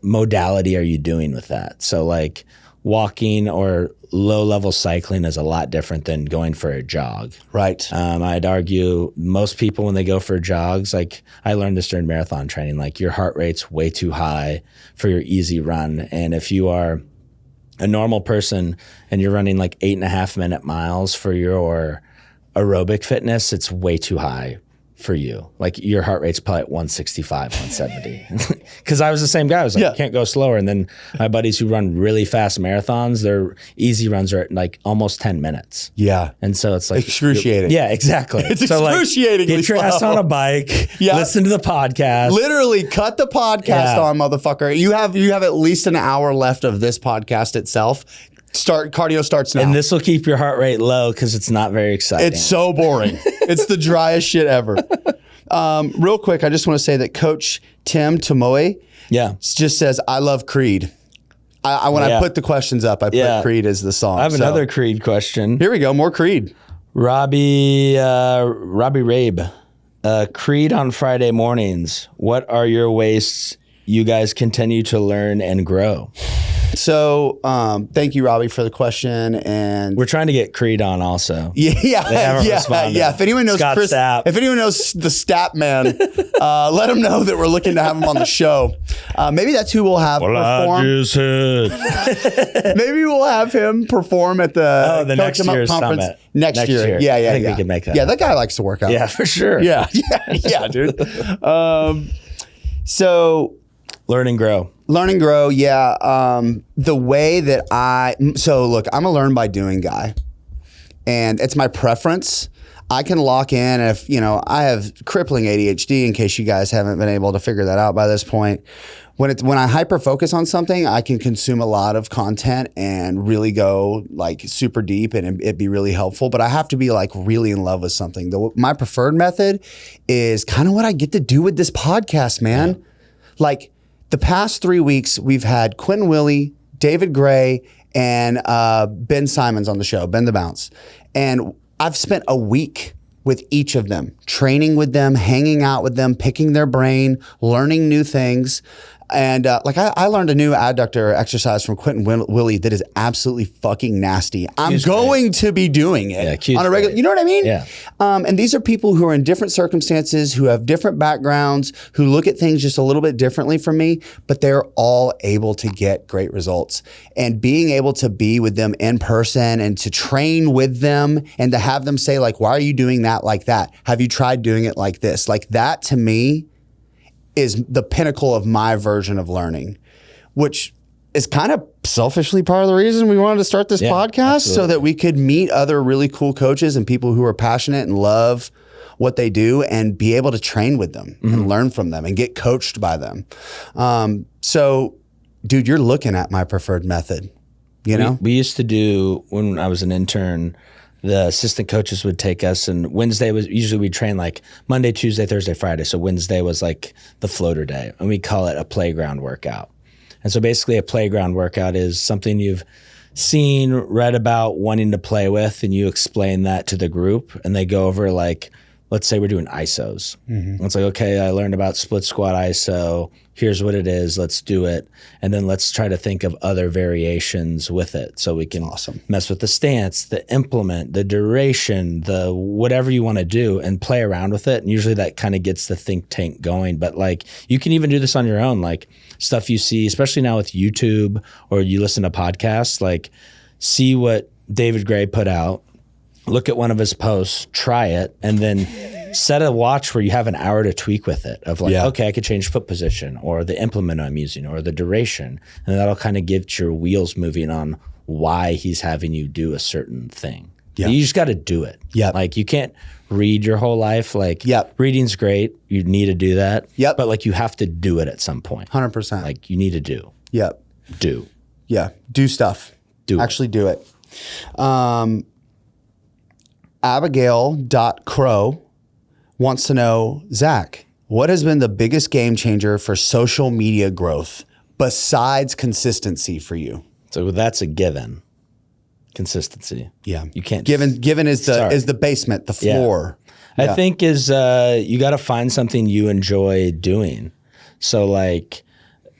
modality are you doing with that? So like walking or low level cycling is a lot different than going for a jog. Right. I'd argue most people when they go for jogs, like I learned this during marathon training, like your heart rate's way too high for your easy run. And if you are a normal person and you're running like 8.5-minute miles for your aerobic fitness, it's way too high for you. Like your heart rate's probably at 165, 170. Because I was the same guy. I was like, I can't go slower. And then my buddies who run really fast marathons, their easy runs are at like almost 10 minutes. Yeah. And so it's like excruciating. Yeah, exactly. It's so excruciatingly like, get your ass slow. on a bike, listen to the podcast. Literally cut the podcast on, motherfucker. You have at least an hour left of this podcast itself. Cardio starts now. And this will keep your heart rate low because it's not very exciting. It's so boring. It's the driest shit ever. Real quick, I just want to say that Coach Tim Tomoe just says, I love Creed. When I put the questions up, I put Creed as the song. I have another Creed question. Here we go, more Creed. Robbie Rabe. Creed on Friday mornings. What are your ways you guys continue to learn and grow? So, thank you, Robbie, for the question. And we're trying to get Creed on also. Yeah. If anyone knows Scott Chris, Stapp. if anyone knows the Stapp man, let him know that we're looking to have him on the show. Maybe that's who we'll have perform. Maybe we'll have him perform at the next year's conference summit. Next year. Yeah. I think we can make that. Yeah, that guy likes to work out. Yeah, for sure. Yeah, dude. So. Learn and grow. Yeah. The way that look, I'm a learn by doing guy, and it's my preference. I can lock in if, I have crippling ADHD, in case you guys haven't been able to figure that out by this point. When I hyper focus on something, I can consume a lot of content and really go like super deep, and it'd be really helpful. But I have to be like really in love with something. My preferred method is kind of what I get to do with this podcast, man. Yeah. Like, the past 3 weeks, we've had Quentin Willie, David Gray, and Ben Simons on the show, Ben the Bounce. And I've spent a week with each of them, training with them, hanging out with them, picking their brain, learning new things. And I learned a new adductor exercise from Quentin Willie that is absolutely fucking nasty. I'm going to be doing it on a regular. You know what I mean? Yeah. And these are people who are in different circumstances, who have different backgrounds, who look at things just a little bit differently from me, but they're all able to get great results. And being able to be with them in person and to train with them and to have them say like, why are you doing that like that? Have you tried doing it like this? Like that to me is the pinnacle of my version of learning, which is kind of selfishly part of the reason we wanted to start this podcast, absolutely. so that we could meet other really cool coaches and people who are passionate and love what they do and be able to train with them and learn from them and get coached by them. So, dude, you're looking at my preferred method, you know? We used to do, when I was an intern, the assistant coaches would take us, and Wednesday was usually we'd train like Monday, Tuesday, Thursday, Friday. So Wednesday was like the floater day, and we call it a playground workout. And so basically a playground workout is something you've seen, read about, wanting to play with, and you explain that to the group, and they go over like, let's say we're doing ISOs. It's like, okay, I learned about split squat ISO. Here's what it is. Let's do it. And then let's try to think of other variations with it so we can mess with the stance, the implement, the duration, the whatever you want to do, and play around with it. And usually that kind of gets the think tank going. But like, you can even do this on your own, like stuff you see, especially now with YouTube or you listen to podcasts, like see what David Gray put out. Look at one of his posts, try it, and then set a watch where you have an hour to tweak with it of like, okay, I could change foot position or the implement I'm using or the duration. And that'll kind of get your wheels moving on why he's having you do a certain thing. Yeah. You just got to do it. Like you can't read your whole life. Like reading's great. You need to do that. But like you have to do it at some point. 100%. Like you need to do. Do. Yeah. Do stuff. Actually do it. Abigail.crow wants to know, Zach, what has been the biggest game changer for social media growth besides consistency for you? So that's a given. Consistency. Yeah. You can't. Given is the basement, the floor. I think is you got to find something you enjoy doing. So like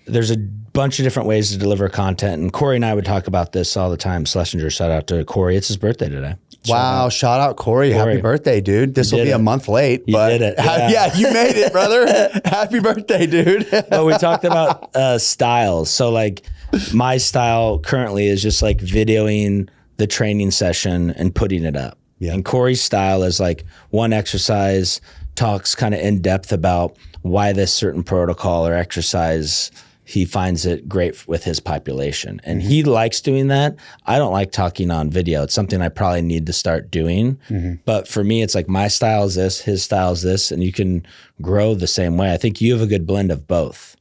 there's a bunch of different ways to deliver content. And Corey and I would talk about this all the time. Schlesinger, shout out to Corey. It's his birthday today. Wow. Shout out Corey. Happy birthday, dude. This will be a month late. You did it. Yeah, you made it, brother. Happy birthday, dude. Well, we talked about styles. So like my style currently is just like videoing the training session and putting it up. And Corey's style is like one exercise, talks kind of in depth about why this certain protocol or exercise he finds it great with his population. And he likes doing that. I don't like talking on video. It's something I probably need to start doing. But for me, it's like my style is this, his style is this, and you can grow the same way. I think you have a good blend of both.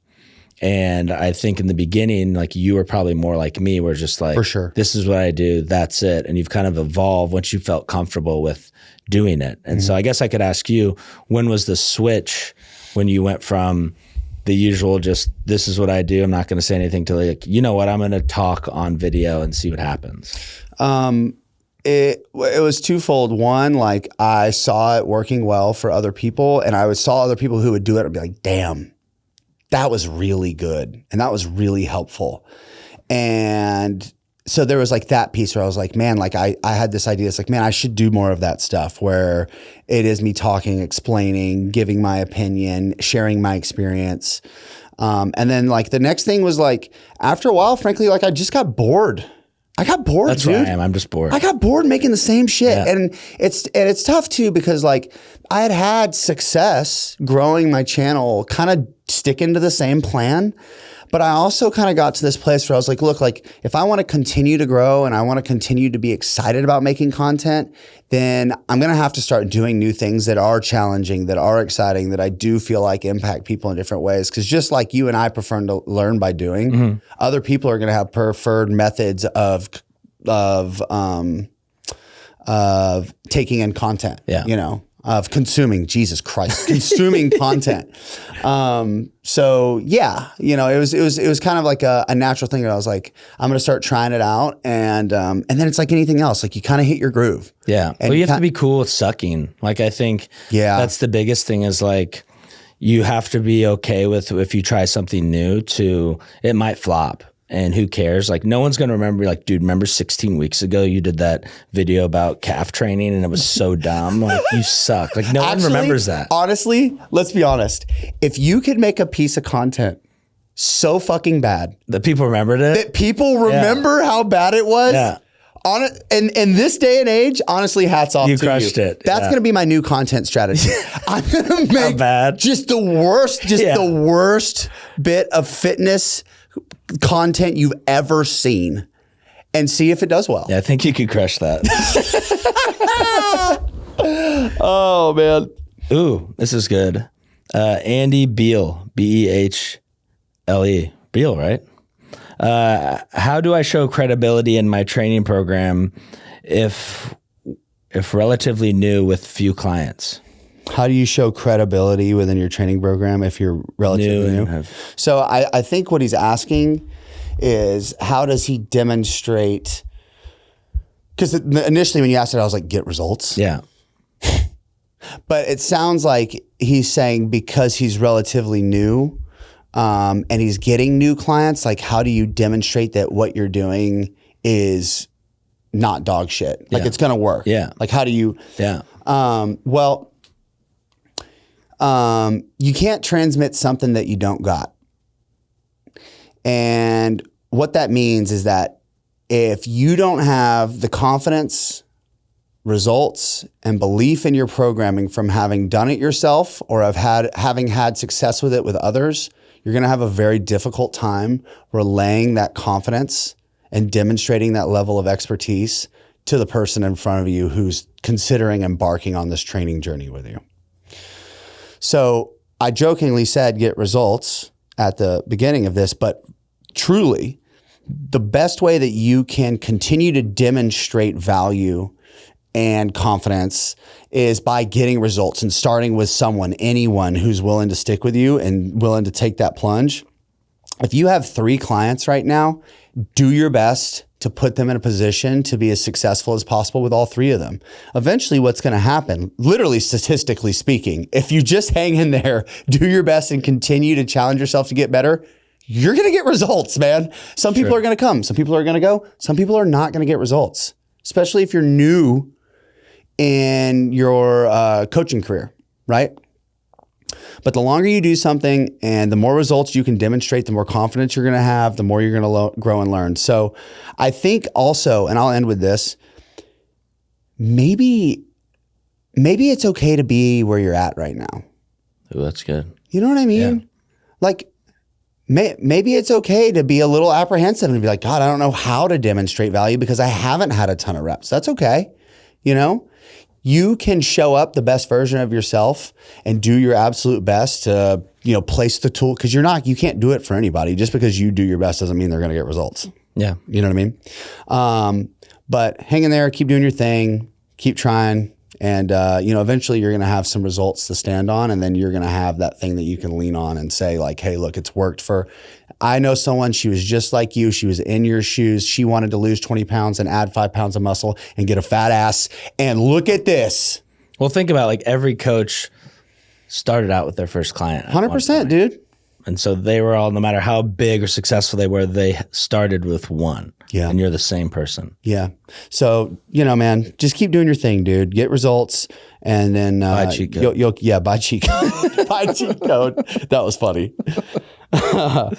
And I think in the beginning, like you were probably more like me, where just like, for sure, this is what I do, that's it. And you've kind of evolved once you felt comfortable with doing it. And so I guess I could ask you, when was the switch when you went from the usual just, this is what I do, I'm not going to say anything, to like, you know what, I'm going to talk on video and see what happens? It was twofold. One, like I saw it working well for other people, and I saw other people who would do it and be like, damn, that was really good. And that was really helpful. And so there was like that piece where I was like, man, like I had this idea. It's like, man, I should do more of that stuff where it is me talking, explaining, giving my opinion, sharing my experience. And then like the next thing was like, after a while, frankly, like I just got bored. I got bored, That's dude. where I am. I'm just bored. I got bored making the same shit. And it's tough too, because like I had success growing my channel, kind of sticking to the same plan. But I also kind of got to this place where I was like, look, like if I want to continue to grow and I want to continue to be excited about making content, then I'm going to have to start doing new things that are challenging, that are exciting, that I do feel like impact people in different ways. Because just like you and I prefer to learn by doing, other people are going to have preferred methods of taking in content, you know, of consuming, Jesus Christ, consuming content. So yeah, you know, it was kind of like a natural thing that I was like, I'm going to start trying it out. And then it's like anything else, like you kind of hit your groove. Yeah. Well, you have to be cool with sucking. Like, I think that's the biggest thing is like, you have to be okay with if you try something new it might flop. And who cares? Like, no one's going to remember, like, dude, remember 16 weeks ago you did that video about calf training and it was so dumb? Like, you suck. Like, no one remembers that. Honestly, let's be honest. If you could make a piece of content so fucking bad that people remembered it, that people remember how bad it was, in this day and age, honestly, hats off to you. You crushed it. That's going to be my new content strategy. I'm going to make just the worst bit of fitness content you've ever seen and see if it does well. Yeah, I think you could crush that. Oh, man. Ooh, this is good. Andy Beal, B-E-H-L-E. Beal, right? How do I show credibility in my training program if relatively new with few clients? How do you show credibility within your training program if you're relatively new? So I think what he's asking is how does he demonstrate? Because initially when you asked it, I was like, get results. Yeah. But it sounds like he's saying because he's relatively new and he's getting new clients, like how do you demonstrate that what you're doing is not dog shit? Like it's going to work. Yeah. Like how do you? Yeah. You can't transmit something that you don't got. And what that means is that if you don't have the confidence, results, and belief in your programming from having done it yourself or having had success with it with others, you're going to have a very difficult time relaying that confidence and demonstrating that level of expertise to the person in front of you who's considering embarking on this training journey with you. So I jokingly said get results at the beginning of this, but truly the best way that you can continue to demonstrate value and confidence is by getting results and starting with anyone who's willing to stick with you and willing to take that plunge. If you have 3 clients right now, do your best to put them in a position to be as successful as possible with all 3 of them. Eventually what's going to happen, literally statistically speaking, if you just hang in there, do your best and continue to challenge yourself to get better, you're going to get results, man. Some people are going to come, some people are going to go, some people are not going to get results, especially if you're new in your coaching career, right? But the longer you do something and the more results you can demonstrate, the more confidence you're going to have, the more you're going to grow and learn. So I think also, and I'll end with this, maybe it's okay to be where you're at right now. Ooh, that's good. You know what I mean? Yeah. Like maybe it's okay to be a little apprehensive and be like, God, I don't know how to demonstrate value because I haven't had a ton of reps. That's okay. You know? You can show up the best version of yourself and do your absolute best to, place the tool, because you can't do it for anybody. Just because you do your best doesn't mean they're going to get results. Yeah. You know what I mean? But hang in there, keep doing your thing, keep trying. And, eventually you're going to have some results to stand on. And then you're going to have that thing that you can lean on and say like, hey, look, it's worked for, I know someone, she was just like you. She was in your shoes. She wanted to lose 20 pounds and add 5 pounds of muscle and get a fat ass. And look at this. Well, think about like every coach started out with their first client. 100%, dude. And so they were all, no matter how big or successful they were, they started with one. Yeah. And you're the same person. Yeah. So, man, just keep doing your thing, dude. Get results and then buy cheat code. Buy cheat code. Buy cheat code. That was funny. All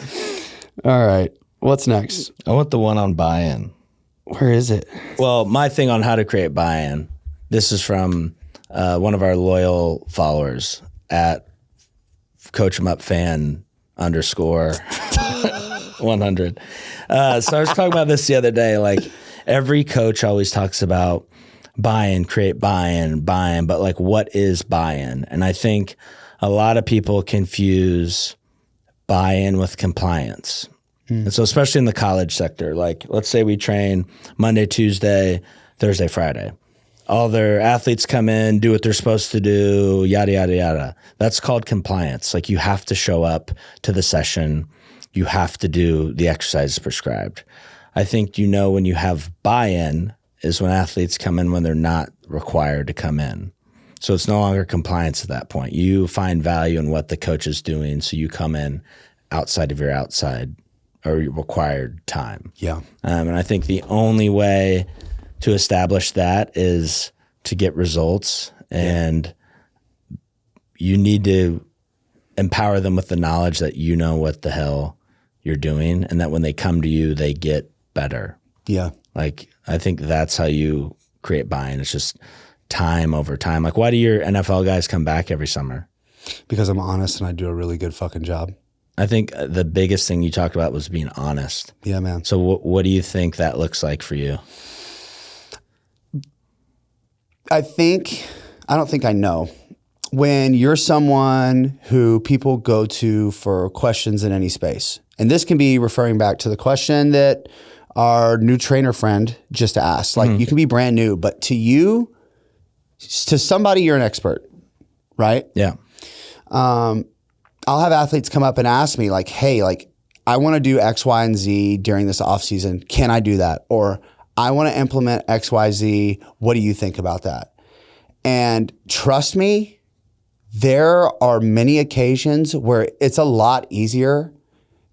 right. What's next? I want the one on buy-in. Where is it? Well, my thing on how to create buy-in, this is from one of our loyal followers at Coach 'em Up fan _100. So I was talking about this the other day. Like every coach always talks about buy-in, create buy-in, but like what is buy-in? And I think a lot of people confuse buy-in with compliance. And so especially in the college sector, like let's say we train Monday, Tuesday, Thursday, Friday. All their athletes come in, do what they're supposed to do, yada, yada, yada. That's called compliance. Like you have to show up to the session. You have to do the exercises prescribed. I think when you have buy-in is when athletes come in when they're not required to come in. So it's no longer compliance at that point. You find value in what the coach is doing, so you come in outside of your required time. Yeah. And I think the only way to establish that is to get results, and you need to empower them with the knowledge that you know what the hell you're doing, and that when they come to you, they get better. Yeah. Like, I think that's how you create buy-in. It's just time over time. Like, why do your NFL guys come back every summer? Because I'm honest and I do a really good fucking job. I think the biggest thing you talked about was being honest. Yeah, man. So what do you think that looks like for you? I don't think I know. When you're someone who people go to for questions in any space, and this can be referring back to the question that our new trainer friend just asked. Like, you can be brand new, but to somebody, you're an expert, right? Yeah. I'll have athletes come up and ask me like, hey, like, I want to do X, Y, and Z during this off season. Can I do that? Or I want to implement X, Y, Z. What do you think about that? And trust me, there are many occasions where it's a lot easier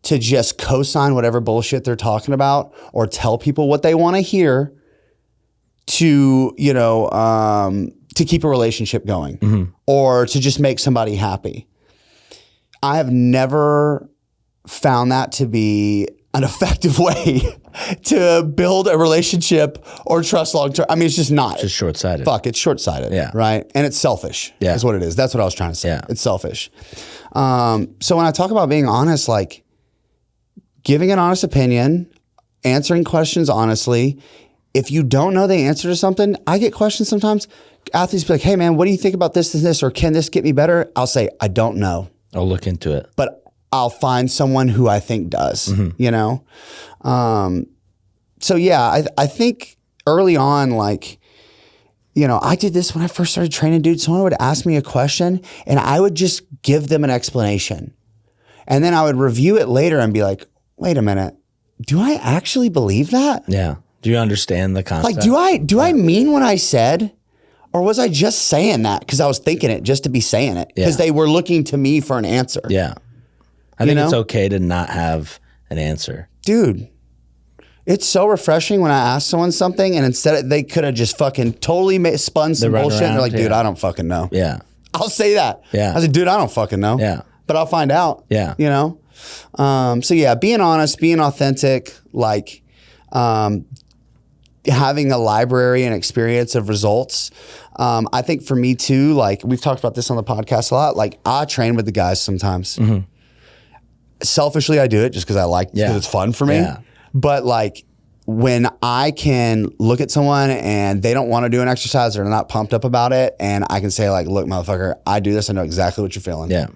to just co-sign whatever bullshit they're talking about or tell people what they want to hear to, to keep a relationship going or to just make somebody happy. I have never found that to be an effective way to build a relationship or trust long term. I mean, it's just not. It's just short-sighted. Fuck, it's short-sighted. Yeah. Right? And it's selfish. Yeah. Is what it is. That's what I was trying to say. Yeah. It's selfish. So when I talk about being honest, like giving an honest opinion, answering questions honestly. If you don't know the answer to something, I get questions sometimes. Athletes be like, hey man, what do you think about this and this? Or can this get me better? I'll say, I don't know. I'll look into it. But I'll find someone who I think does, So yeah, I think early on, like, I did this when I first started training, dude. Someone would ask me a question and I would just give them an explanation. And then I would review it later and be like, wait a minute, do I actually believe that? Yeah. Do you understand the concept? Like, do I mean what I said? Or was I just saying that because I was thinking it just to be saying it? Because they were looking to me for an answer. Yeah. I think it's okay to not have an answer. Dude, it's so refreshing when I ask someone something and instead they could have just fucking totally spun some bullshit and they're like, dude, I don't fucking know. Yeah. I'll say that. Yeah. I said, dude, I don't fucking know. Yeah. But I'll find out. Yeah. So yeah, being honest, being authentic, like having a library and experience of results. I think for me too, like we've talked about this on the podcast a lot, like I train with the guys sometimes. Selfishly, I do it just because I like because it's fun for me. Yeah. But like when I can look at someone and they don't want to do an exercise or they're not pumped up about it, and I can say like, look, motherfucker, I do this. I know exactly what you're feeling. Yeah.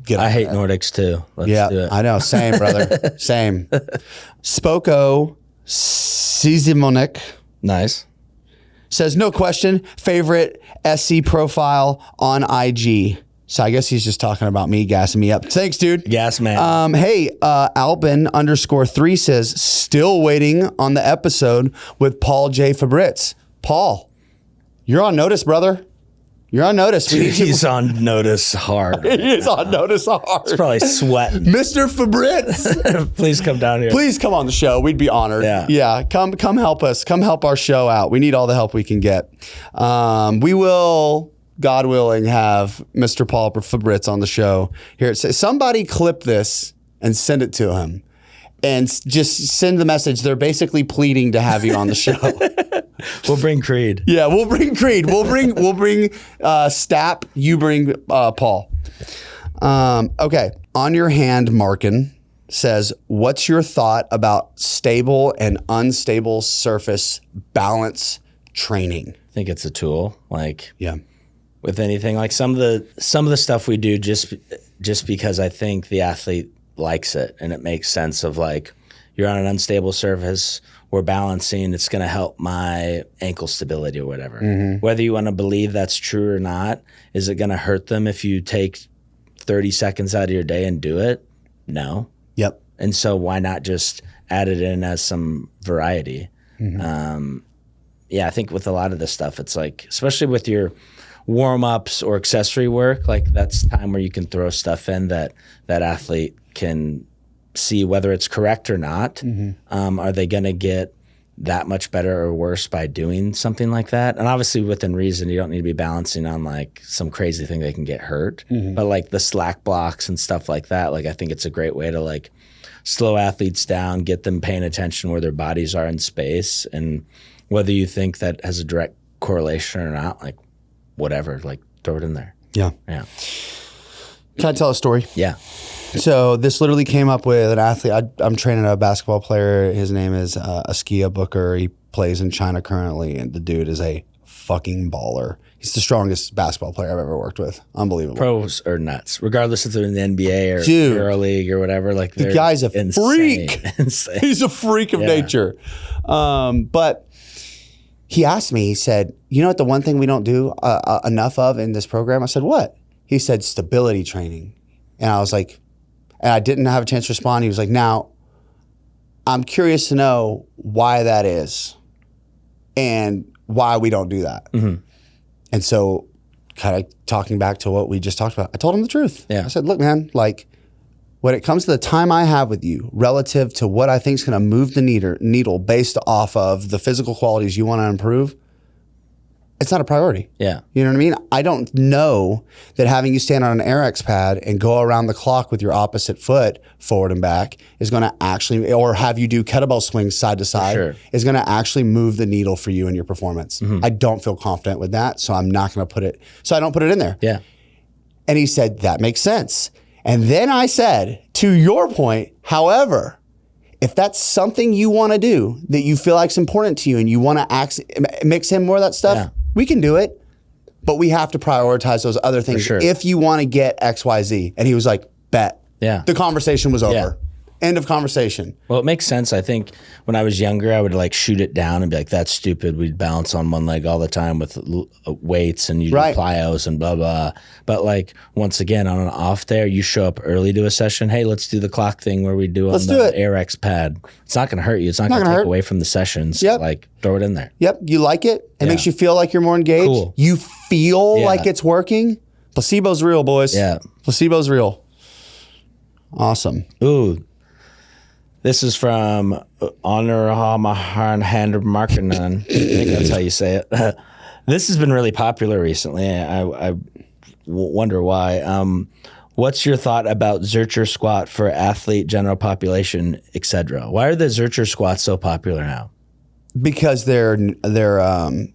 I hate Nordics too. Let's do it. I know. Same, brother. Same. Spoko Sizimonik Nice. says, no question, favorite SC profile on IG. So I guess he's just talking about me, gassing me up. Thanks, dude. Gas man. Hey, Albin_3 says, still waiting on the episode with Paul J. Fabritz. Paul, you're on notice, brother. You're on notice. He's on notice hard. He's on notice hard. He's probably sweating. Mr. Fabritz. Please come down here. Please come on the show. We'd be honored. Yeah. Come help us. Come help our show out. We need all the help we can get. We will, God willing, have Mr. Paul Fabritz on the show. Here it says, somebody clip this and send it to him. And just send the message. They're basically pleading to have you on the show. We'll bring Creed. Yeah, we'll bring Creed. We'll bring Stapp. You bring Paul. Okay. On your hand, Markin says, what's your thought about stable and unstable surface balance training? I think it's a tool. Like Yeah. with anything, like some of the stuff we do just because I think the athlete likes it and it makes sense of like, you're on an unstable surface, we're balancing, it's going to help my ankle stability or whatever. Whether you want to believe that's true or not, is it going to hurt them if you take 30 seconds out of your day and do it? No. Yep. And so why not just add it in as some variety? I think with a lot of this stuff, it's like, especially with your warm-ups or accessory work, like that's time where you can throw stuff in that athlete can see whether it's correct or not. Are they going to get that much better or worse by doing something like that. And obviously within reason, you don't need to be balancing on like some crazy thing that can get hurt. But like the slack blocks and stuff like that, like I think it's a great way to like slow athletes down, get them paying attention where their bodies are in space. And whether you think that has a direct correlation or not, like whatever, like throw it in there. Yeah. Yeah. Can I tell a story? Yeah. So this literally came up with an athlete. I'm training a basketball player. His name is Askia Booker. He plays in China currently, and the dude is a fucking baller. He's the strongest basketball player I've ever worked with. Unbelievable. Pros are nuts, regardless if they're in the NBA or Dude, EuroLeague or whatever. Like the guy's a insane. freak. Insane. He's a freak of nature. But he asked me, he said, you know what the one thing we don't do enough of in this program? I said, what? He said, stability training. And I was like, and I didn't have a chance to respond. He was like, now, I'm curious to know why that is and why we don't do that. And so kind of talking back to what we just talked about, I told him the truth. Yeah. I said, look, man, like when it comes to the time I have with you relative to what I think is going to move the needle based off of the physical qualities you want to improve, it's not a priority. Yeah. You know what I mean? I don't know that having you stand on an AirX pad and go around the clock with your opposite foot forward and back is going to actually, or have you do kettlebell swings side to side, is going to actually move the needle for you in your performance. I don't feel confident with that, so I'm not going to put it, so I don't put it in there. Yeah. And he said, that makes sense. And then I said, to your point, however, if that's something you want to do that you feel like is important to you and you want to mix in more of that stuff, we can do it, but we have to prioritize those other things if you want to get X, Y, Z. And he was like, bet. Yeah. The conversation was over. End of conversation. Well, it makes sense. I think when I was younger, I would like shoot it down and be like, that's stupid. We'd balance on one leg all the time with weights and you do plyos and blah, blah. But like, once again, on an off day, you show up early to a session. Hey, let's do the clock thing where we do on the AirX pad. It's not going to hurt you. It's not going to take away from the sessions. Like, throw it in there. You like it. It makes you feel like you're more engaged. You feel like it's working. Placebo's real, boys. Placebo's real. Awesome. Ooh. This is from Honor Hamahan Handermarkanen. I think that's how you say it. This has been really popular recently. I wonder why. What's your thought about Zurcher squat for athlete, general population, etc.? Why are the Zurcher squats so popular now? Because they're novel.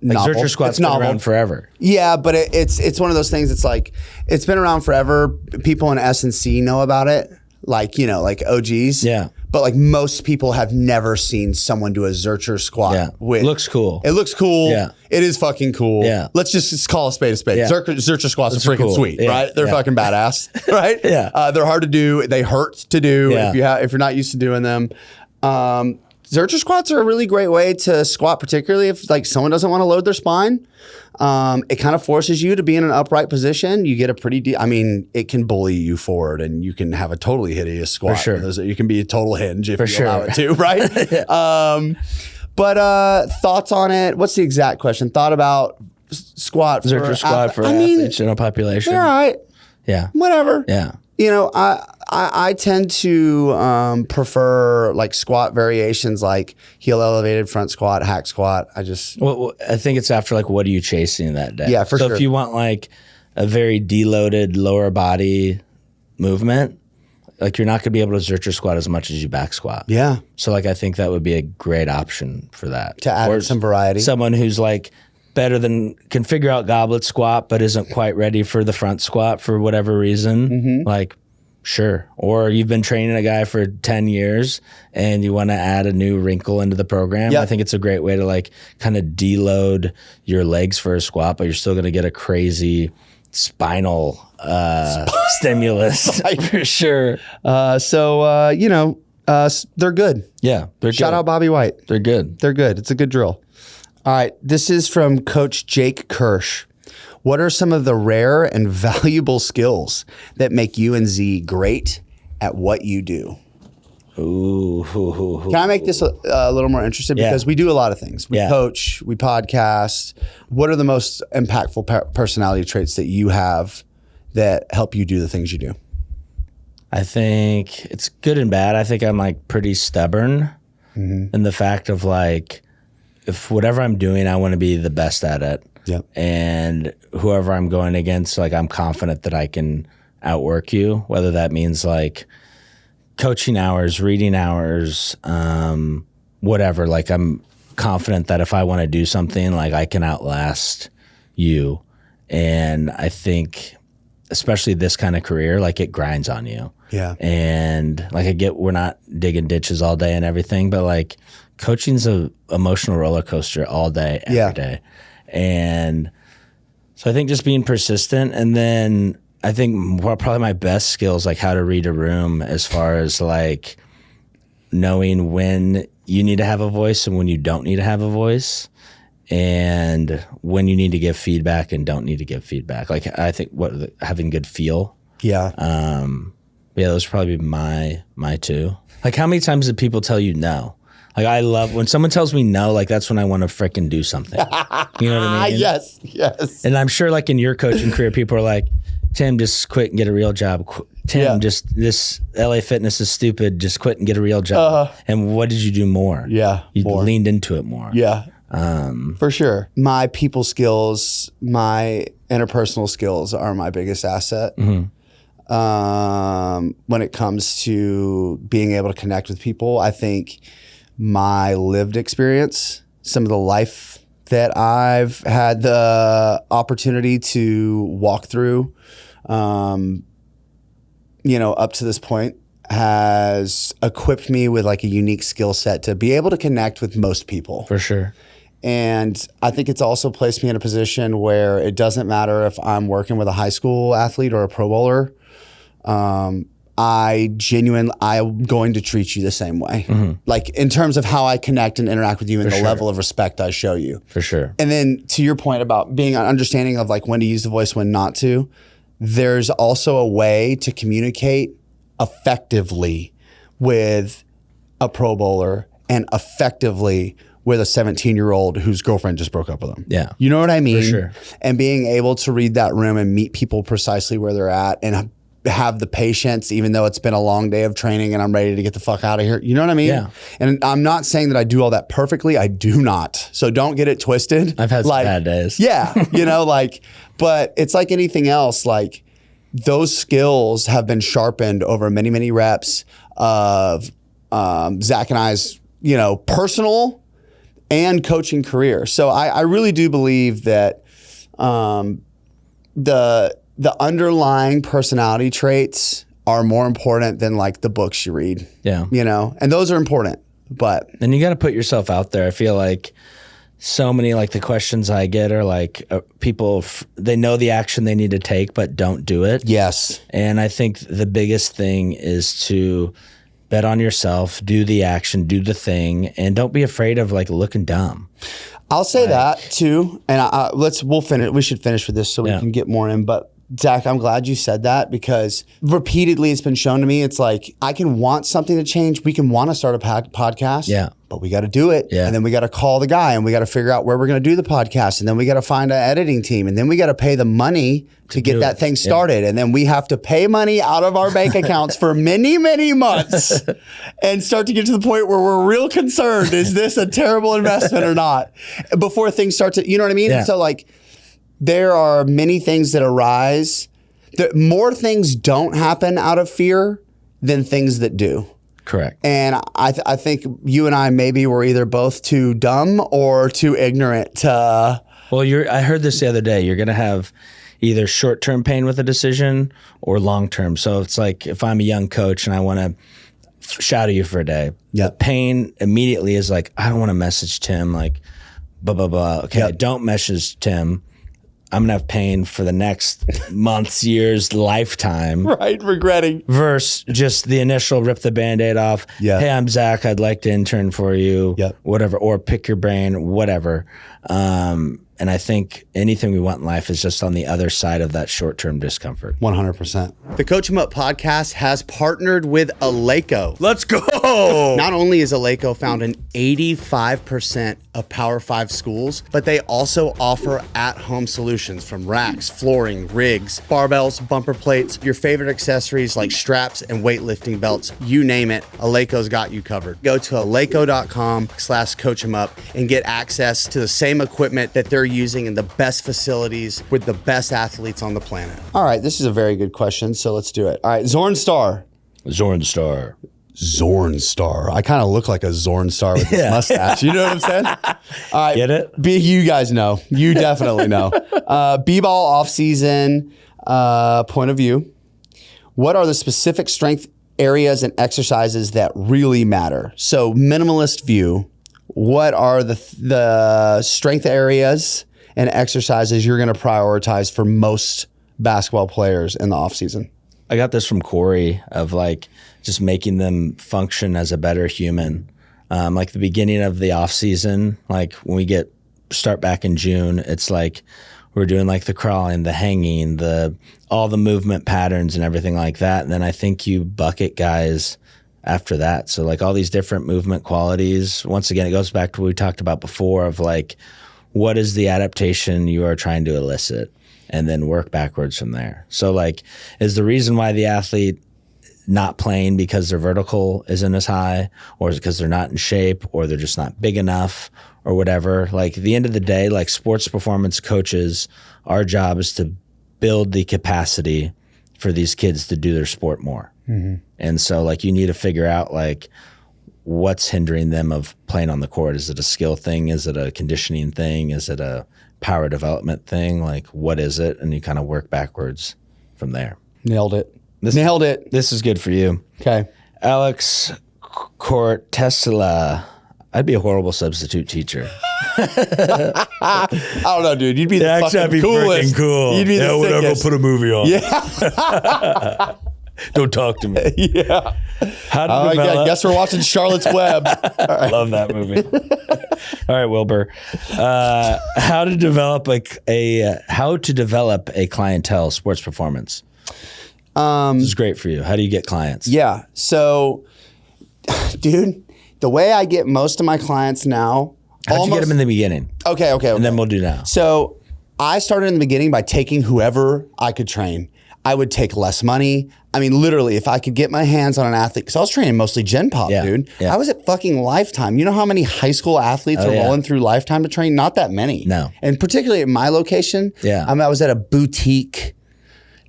Zurcher squats been around forever. Yeah, but it's one of those things. It's like it's been around forever. People in S&C know about it, like like OGs. Yeah. But like most people have never seen someone do a Zurcher squat. Yeah. Looks cool. It looks cool. Yeah. It is fucking cool. Yeah. Let's just call a spade a spade. Yeah. Zurcher squats are freaking cool. sweet, Yeah. right? They're fucking badass, right? Yeah. They're hard to do. They hurt to do if you're not used to doing them. Zurcher squats are a really great way to squat, particularly if like someone doesn't want to load their spine. It kind of forces you to be in an upright position. You get a pretty it can bully you forward and you can have a totally hideous squat. For sure. You can be a total hinge if you allow it to, right? But thoughts on it? What's the exact question? Thought about squat for Zurcher squat for athletes, general population. They're all right. Yeah. Whatever. Yeah. I tend to prefer like squat variations like heel elevated, front squat, hack squat. I think it's after like what are you chasing that day? Yeah, for sure. So if you want like a very deloaded lower body movement, like you're not going to be able to Zurcher squat as much as you back squat. Yeah. So like I think that would be a great option for that. To add some variety. Someone who's like can figure out goblet squat but isn't quite ready for the front squat for whatever reason. Like sure. Or you've been training a guy for 10 years and you want to add a new wrinkle into the program. I think it's a great way to like kind of deload your legs for a squat, but you're still going to get a crazy spinal stimulus for sure. They're good. Yeah. They're Shout out Bobby White. They're good. They're good. It's a good drill. All right. This is from Coach Jake Kirsch. What are some of the rare and valuable skills that make you and Z great at what you do? Ooh. Can I make this a little more interesting? Because we do a lot of things. We coach, we podcast. What are the most impactful personality traits that you have that help you do the things you do? I think it's good and bad. I think I'm like pretty stubborn. And the fact of like, if whatever I'm doing, I want to be the best at it. Yep. And whoever I'm going against, like I'm confident that I can outwork you, whether that means like coaching hours, reading hours, whatever. Like I'm confident that if I want to do something, like I can outlast you. And I think especially this kind of career, like it grinds on you. Yeah. And like I get, we're not digging ditches all day and everything, but like coaching's a emotional roller coaster all day, every day. And so I think just being persistent, and then I think probably my best skills, like how to read a room as far as like knowing when you need to have a voice and when you don't need to have a voice, and when you need to give feedback and don't need to give feedback. Like I think having good feel. Yeah. Yeah, those would probably be my two. Like how many times did people tell you no? Like I love when someone tells me no, like that's when I want to frickin' do something. You know what I mean? Yes, yes. And I'm sure like in your coaching career, people are like, Tim, just quit and get a real job. Tim, just this LA Fitness is stupid. Just quit and get a real job. And what did you do more? Yeah, you leaned into it more. Yeah, for sure. My people skills, my interpersonal skills are my biggest asset. When it comes to being able to connect with people, I think my lived experience, some of the life that I've had the opportunity to walk through, you know, up to this point has equipped me with like a unique skill set to be able to connect with most people. For sure. And I think it's also placed me in a position where it doesn't matter if I'm working with a high school athlete or a pro bowler. I'm going to treat you the same way. Like in terms of how I connect and interact with you and the level of respect I show you. For sure. And then to your point about being an understanding of like when to use the voice, when not to, there's also a way to communicate effectively with a pro bowler and effectively with a 17-year-old whose girlfriend just broke up with him. Yeah. You know what I mean? For sure. And being able to read that room and meet people precisely where they're at and have the patience, even though it's been a long day of training and I'm ready to get the fuck out of here. You know what I mean? Yeah. And I'm not saying that I do all that perfectly. I do not. So don't get it twisted. I've had some bad days. Yeah. You know, like, but it's like anything else. Like those skills have been sharpened over many, many reps of Zach and I's, you know, personal and coaching career. So I really do believe that the underlying personality traits are more important than like the books you read. Yeah. You know, and those are important, but. And you got to put yourself out there. I feel like so many like the questions I get are like people, they know the action they need to take, but don't do it. Yes. And I think the biggest thing is to bet on yourself, do the action, do the thing, and don't be afraid of like looking dumb. I'll say that too. And we'll finish. We should finish with this so we can get more in, but Zach, I'm glad you said that because repeatedly it's been shown to me, it's like I can want something to change. We can want to start a podcast, but we got to do it. And then we got to call the guy and we got to figure out where we're going to do the podcast. And then we got to find an editing team. And then we got to pay the money to get that thing started. And then we have to pay money out of our bank accounts for many, many months and start to get to the point where we're real concerned. Is this a terrible investment or not? Before things start to, you know what I mean? And so like, there are many things that arise. More things don't happen out of fear than things that do. Correct. And I think you and I maybe were either both too dumb or too ignorant to. Well, I heard this the other day. You're going to have either short-term pain with a decision or long-term. So it's like if I'm a young coach and I want to shadow you for a day, the pain immediately is like, I don't want to message Tim, like, blah, blah, blah. Okay, don't message Tim. I'm going to have pain for the next months, years, lifetime. Right, regretting. Versus just the initial rip the Band-Aid off. Hey, I'm Zach. I'd like to intern for you. Whatever. Or pick your brain, whatever. And I think anything we want in life is just on the other side of that short-term discomfort. 100%. The Coach 'em Up podcast has partnered with Eleiko. Let's go. Not only is Eleiko found in 85% of Power 5 schools, but they also offer at-home solutions from racks, flooring, rigs, barbells, bumper plates, your favorite accessories like straps and weightlifting belts, you name it, Eleiko's got you covered. Go to eleiko.com/coachemup and get access to the same equipment that they're using in the best facilities with the best athletes on the planet. All right, this is a very good question, so let's do it. All right, Zornstar. Zornstar. I kind of look like a Zornstar with this mustache. You know what I'm saying? All right. Get it? You guys know. You definitely know. B-ball off-season point of view. What are the specific strength areas and exercises that really matter? So minimalist view, what are the strength areas and exercises you're going to prioritize for most basketball players in the off-season? I got this from Corey of like just making them function as a better human. Like the beginning of the off season, like when we start back in June, it's like we're doing like the crawling, the hanging, all the movement patterns and everything like that. And then I think you bucket guys after that. So like all these different movement qualities. Once again, it goes back to what we talked about before of like, what is the adaptation you are trying to elicit? And then work backwards from there. So like, is the reason why the athlete not playing because their vertical isn't as high, or is it because they're not in shape, or they're just not big enough, or whatever? Like at the end of the day, like sports performance coaches, our job is to build the capacity for these kids to do their sport more. Mm-hmm. And so like you need to figure out like what's hindering them of playing on the court. Is it a skill thing? Is it a conditioning thing? Is it a power development thing? Like what is it? And you kind of work backwards from there. Nailed it. Nailed it. This is good for you. Okay. Alex Cortesla. I'd be a horrible substitute teacher. I don't know, dude. You'd be the fucking coolest. Cool. You'd be the whatever. sickest. Put a movie on. Yeah. Don't talk to me. Yeah. How to I develop? guess we're watching Charlotte's Web. Right. Love that movie. All right, Wilbur. How to develop a clientele sports performance. This is great for you. How do you get clients? Yeah. So, dude, the way I get most of my clients now. How'd you get them in the beginning? Okay. And then we'll do now. So I started in the beginning by taking whoever I could train. I would take less money. I mean, literally, if I could get my hands on an athlete, because I was training mostly Gen Pop, dude. Yeah. I was at fucking Lifetime. You know how many high school athletes are rolling through Lifetime to train? Not that many. No. And particularly at my location, I was at a boutique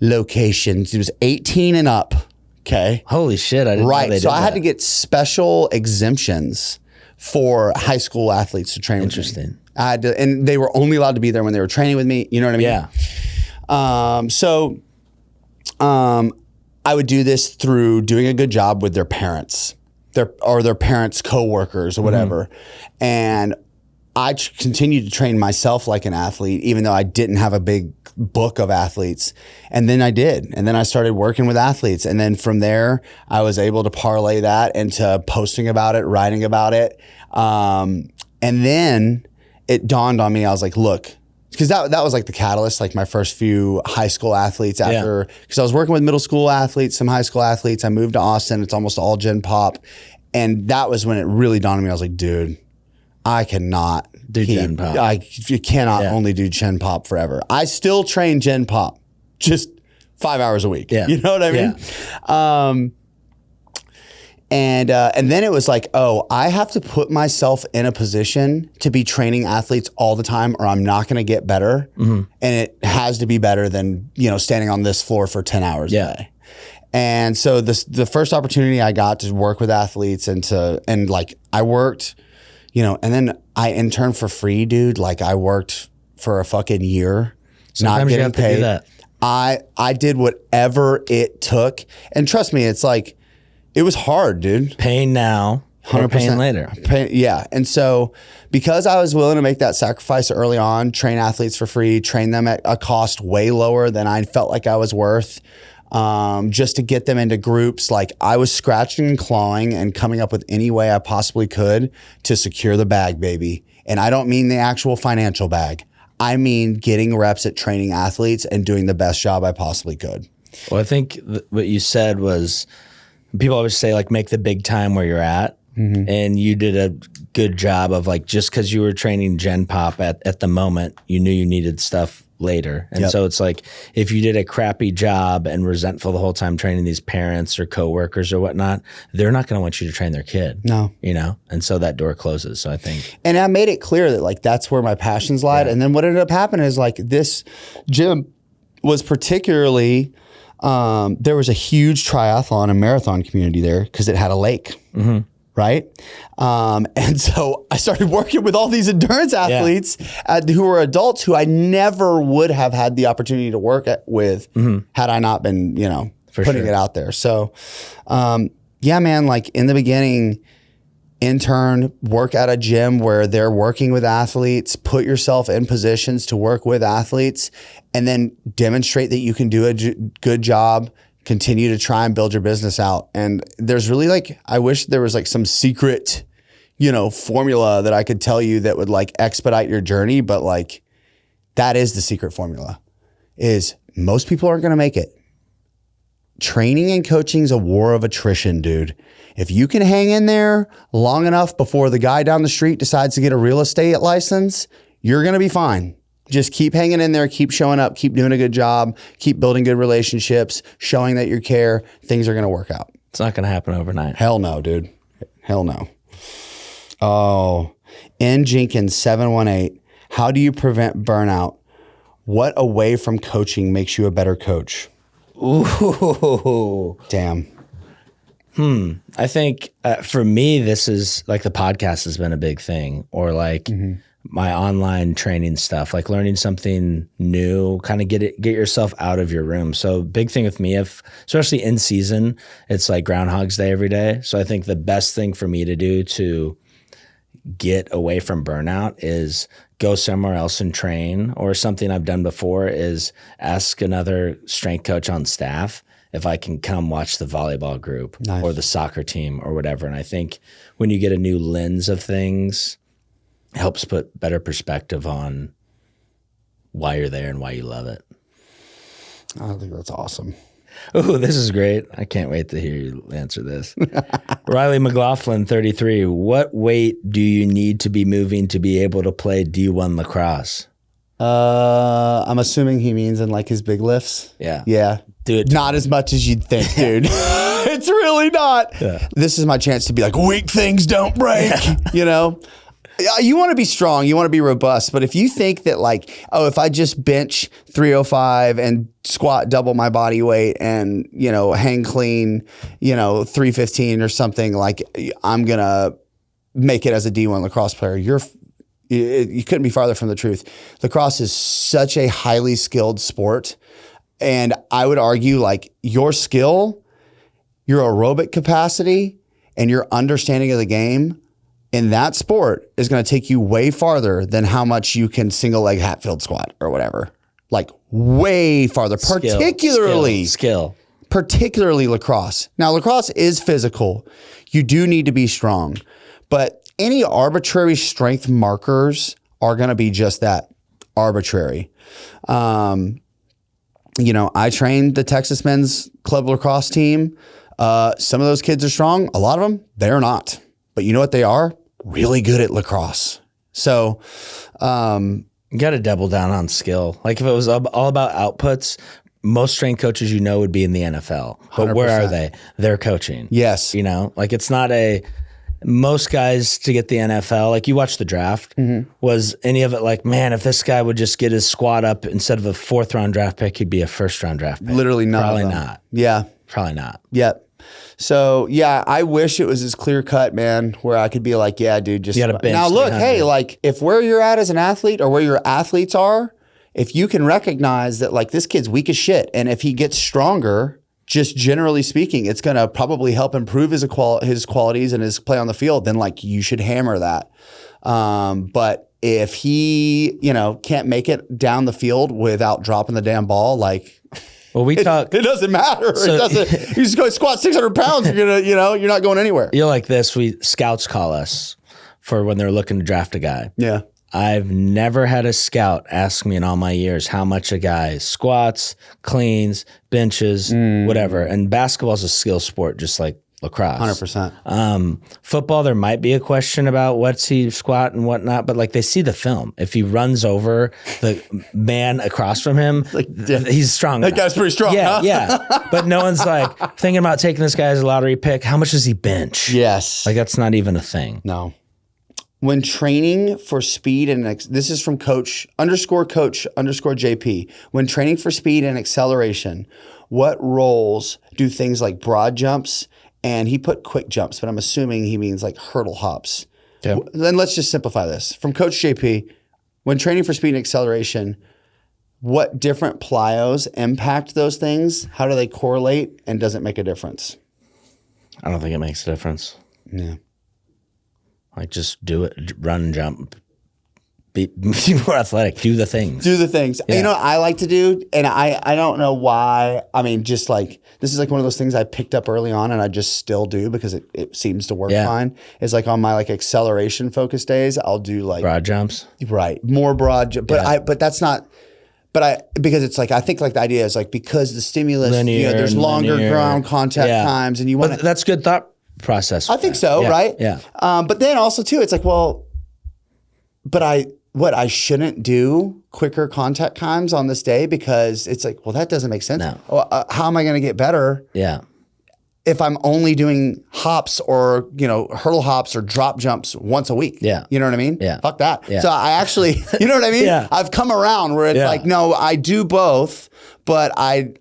location. It was 18 and up. Okay. Holy shit. I didn't know they did So I had to get special exemptions for high school athletes to train with me. Interesting. I had to, and they were only allowed to be there when they were training with me. You know what I mean? Yeah. I would do this through doing a good job with their parents, their parents' coworkers or whatever. And I continued to train myself like an athlete, even though I didn't have a big book of athletes. And then I did. And then I started working with athletes. And then from there, I was able to parlay that into posting about it, writing about it. And then it dawned on me, I was like, look, because that was like the catalyst, like my first few high school athletes after, because I was working with middle school athletes, some high school athletes. I moved to Austin. It's almost all Gen Pop. And that was when it really dawned on me. I was like, dude, I cannot do Gen Pop. You cannot only do Gen Pop forever. I still train Gen Pop, just 5 hours a week. Yeah. You know what I mean? Yeah. And then it was like, oh, I have to put myself in a position to be training athletes all the time, or I'm not going to get better. Mm-hmm. And it has to be better than, standing on this floor for 10 hours a day. And so the first opportunity I got to work with athletes and I worked, and then I interned for free, dude. Like I worked for a fucking year, Sometimes not getting you have paid. to do that. I did whatever it took. And trust me, it's like, it was hard, dude. Paying now, 100% paying later. And so because I was willing to make that sacrifice early on, train athletes for free, train them at a cost way lower than I felt like I was worth, just to get them into groups. Like I was scratching and clawing and coming up with any way I possibly could to secure the bag, baby. And I don't mean the actual financial bag. I mean getting reps at training athletes and doing the best job I possibly could. Well, I think what you said was, people always say like make the big time where you're at. And you did a good job of like, just because you were training Gen Pop at the moment, you knew you needed stuff later. And so it's like, if you did a crappy job and resentful the whole time training these parents or coworkers or whatnot, they're not going to want you to train their kid. No. You know? And so that door closes. So I think. And I made it clear that like, that's where my passions lied. Yeah. And then what ended up happening is like this gym was particularly, there was a huge triathlon and marathon community there because it had a lake. Right. And so I started working with all these endurance athletes who were adults who I never would have had the opportunity to work with had I not been, you know, putting it out there. So, yeah, man, like in the beginning, intern, work at a gym where they're working with athletes, put yourself in positions to work with athletes, and then demonstrate that you can do a good job. Continue to try and build your business out. And there's really like, I wish there was like some secret, you know, formula that I could tell you that would like expedite your journey. But like, that is the secret formula, is most people aren't going to make it. Training and coaching is a war of attrition, dude. If you can hang in there long enough before the guy down the street decides to get a real estate license, you're going to be fine. Just keep hanging in there, keep showing up, keep doing a good job, keep building good relationships, showing that you care. Things are going to work out. It's not going to happen overnight. Hell no, dude. Hell no. Oh, N. Jenkins 718. How do you prevent burnout? What away from coaching makes you a better coach? Ooh. Damn. I think for me, this is like the podcast has been a big thing, or like my online training stuff, like learning something new, kind of get yourself out of your room. So big thing with me, especially in season, it's like Groundhog's Day every day. So I think the best thing for me to do to get away from burnout is go somewhere else and train, or something I've done before is ask another strength coach on staff if I can come watch the volleyball group or the soccer team or whatever. And I think when you get a new lens of things, it helps put better perspective on why you're there and why you love it. I think that's awesome. Oh, this is great. I can't wait to hear you answer this. Riley McLaughlin, 33. What weight do you need to be moving to be able to play D1 lacrosse? I'm assuming he means in like his big lifts. Yeah. Yeah. Do it. Not as much as you'd think, dude. It's really not. Yeah. This is my chance to be like, weak things don't break, you know? You want to be strong, you want to be robust, but if you think that like, oh, if I just bench 305 and squat double my body weight and, you know, hang clean, you know, 315 or something, like I'm going to make it as a D1 lacrosse player, you couldn't be farther from the truth. Lacrosse is such a highly skilled sport. And I would argue like your skill, your aerobic capacity, and your understanding of the game in that sport is going to take you way farther than how much you can single leg Hatfield squat or whatever. Like way farther, particularly lacrosse. Now, lacrosse is physical. You do need to be strong, but any arbitrary strength markers are going to be just that, arbitrary. You know, I trained the Texas men's club lacrosse team. Some of those kids are strong. A lot of them, they're not. But you know what they are? Really good at lacrosse. So you got to double down on skill. Like if it was all about outputs, most strength coaches you know would be in the NFL. But 100%. Where are they? They're coaching. Yes. You know, like it's not most guys to get the NFL, like you watch the draft, was any of it like, man, if this guy would just get his squat up instead of a 4th round draft pick, he'd be a 1st round draft pick. Literally not. Probably not. Yeah. Probably not. Yep. So yeah, I wish it was as clear cut, man, where I could be like, yeah, dude, just now look, hey, like if where you're at as an athlete or where your athletes are, if you can recognize that like this kid's weak as shit, and if he gets stronger, just generally speaking, it's going to probably help improve his qualities and his play on the field, then like you should hammer that. But if he, you know, can't make it down the field without dropping the damn ball, like, well, it doesn't matter. So, it doesn't. You just go squat 600 pounds. You're gonna, you know, you're not going anywhere. You're like this. Scouts call us for when they're looking to draft a guy. Yeah. I've never had a scout ask me in all my years how much a guy squats, cleans, benches, whatever. And basketball is a skill sport, just like lacrosse. 100%. Football, there might be a question about what's he squat and whatnot, but like they see the film. If he runs over the man across from him, he's strong. That guy's pretty strong. Yeah, huh? yeah. But no one's like thinking about taking this guy as a lottery pick. How much does he bench? Yes. Like that's not even a thing. No. When training for speed and this is from coach underscore JP. When training for speed and acceleration, what roles do things like broad jumps, and he put quick jumps, but I'm assuming he means like hurdle hops. Okay. Then let's just simplify this. From Coach JP, when training for speed and acceleration, what different plyos impact those things? How do they correlate, and does it make a difference? I don't think it makes a difference. Yeah. Like just do it, run, jump, be more athletic, do the things. Do the things. Yeah. You know what I like to do, and I don't know why. I mean, just like this is like one of those things I picked up early on, and I just still do because it seems to work fine. Is like on my like acceleration focus days, I'll do like Broad jumps. Right, more broad. But that's not. But because it's like I think like the idea is like because the stimulus, Linear, there's longer ground contact times, and you want. That's good thought process. I think so, right? Yeah. But then also too, it's like, well, but I shouldn't do quicker contact times on this day because it's like, well, that doesn't make sense. No. How am I going to get better? Yeah. If I'm only doing hops or, hurdle hops or drop jumps once a week. Yeah. You know what I mean? Yeah. Fuck that. Yeah. So I actually, you know what I mean? Yeah. I've come around where it's like, no, I do both, but I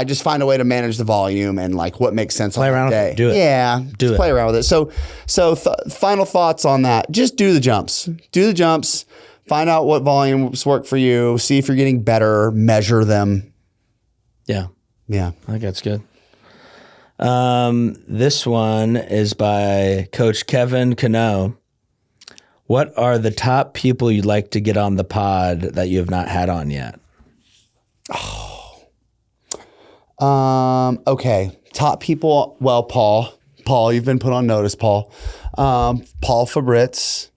just find a way to manage the volume and like what makes sense Play on around the day. with it. Do it. Yeah. Do it. Play around with it. So final thoughts on that. Just do the jumps. Do the jumps. Find out what volumes work for you. See if you're getting better. Measure them. Yeah. Yeah. I think that's good. This one is by Coach Kevin Cano. What are the top people you'd like to get on the pod that you have not had on yet? Okay. Top people. Well, Paul, you've been put on notice, Paul. Paul Fabritz.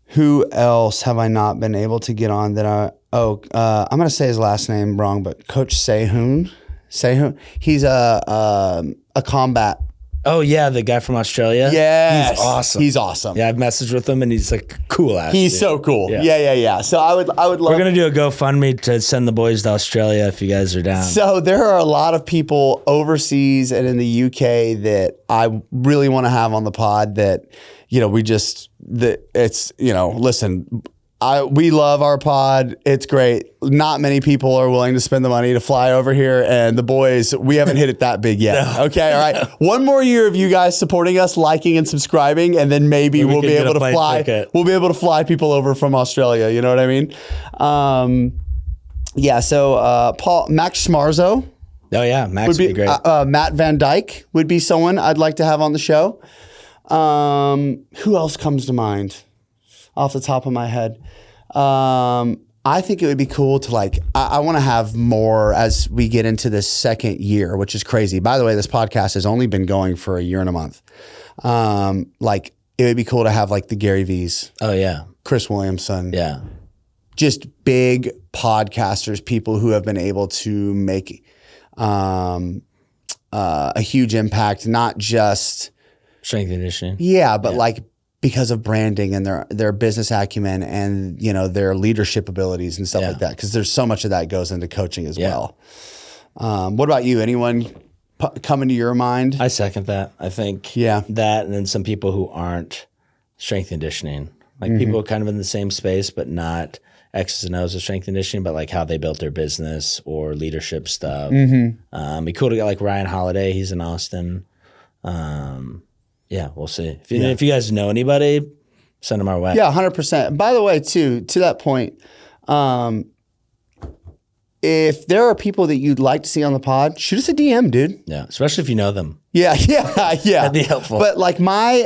Who else have I not been able to get on that I'm going to say his last name wrong, but Coach Sehun. He's a combat. Oh yeah, the guy from Australia. Yes. He's awesome. He's awesome. Yeah, I've messaged with him and he's like cool ass. He's dude. so cool. Yeah. Yeah. So I would love. We're gonna do a GoFundMe to send the boys to Australia if you guys are down. So there are a lot of people overseas and in the UK that I really want to have on the pod that, listen, we love our pod. It's great. Not many people are willing to spend the money to fly over here, and the boys, we haven't hit it that big yet. No. Okay, all right. One more year of you guys supporting us, liking and subscribing, and then maybe we'll be able to fly. Ticket. We'll be able to fly people over from Australia. You know what I mean? So Max Schmarzo. Oh yeah, Max would be great. Matt Van Dyke would be someone I'd like to have on the show. Who else comes to mind off the top of my head? I think it would be cool to I want to have more as we get into this second year, which is crazy. By the way, this podcast has only been going for a year and a month. It would be cool to have the Gary V's. Oh yeah. Chris Williamson. Yeah. Just big podcasters, people who have been able to make, a huge impact, not just strength and conditioning. Yeah, but because of branding and their business acumen and their leadership abilities and stuff like that. Because there's so much of that goes into coaching as well. What about you? Anyone coming to your mind? I second that. I think that, and then some people who aren't strength and conditioning, people kind of in the same space, but not X's and O's of strength and conditioning, but how they built their business or leadership stuff. Be cool to get Ryan Holiday. He's in Austin. Yeah, we'll see. If you guys know anybody, send them our way. Yeah, 100%. By the way, too, to that point, if there are people that you'd like to see on the pod, shoot us a DM, dude. Yeah, especially if you know them. Yeah. That'd be helpful. But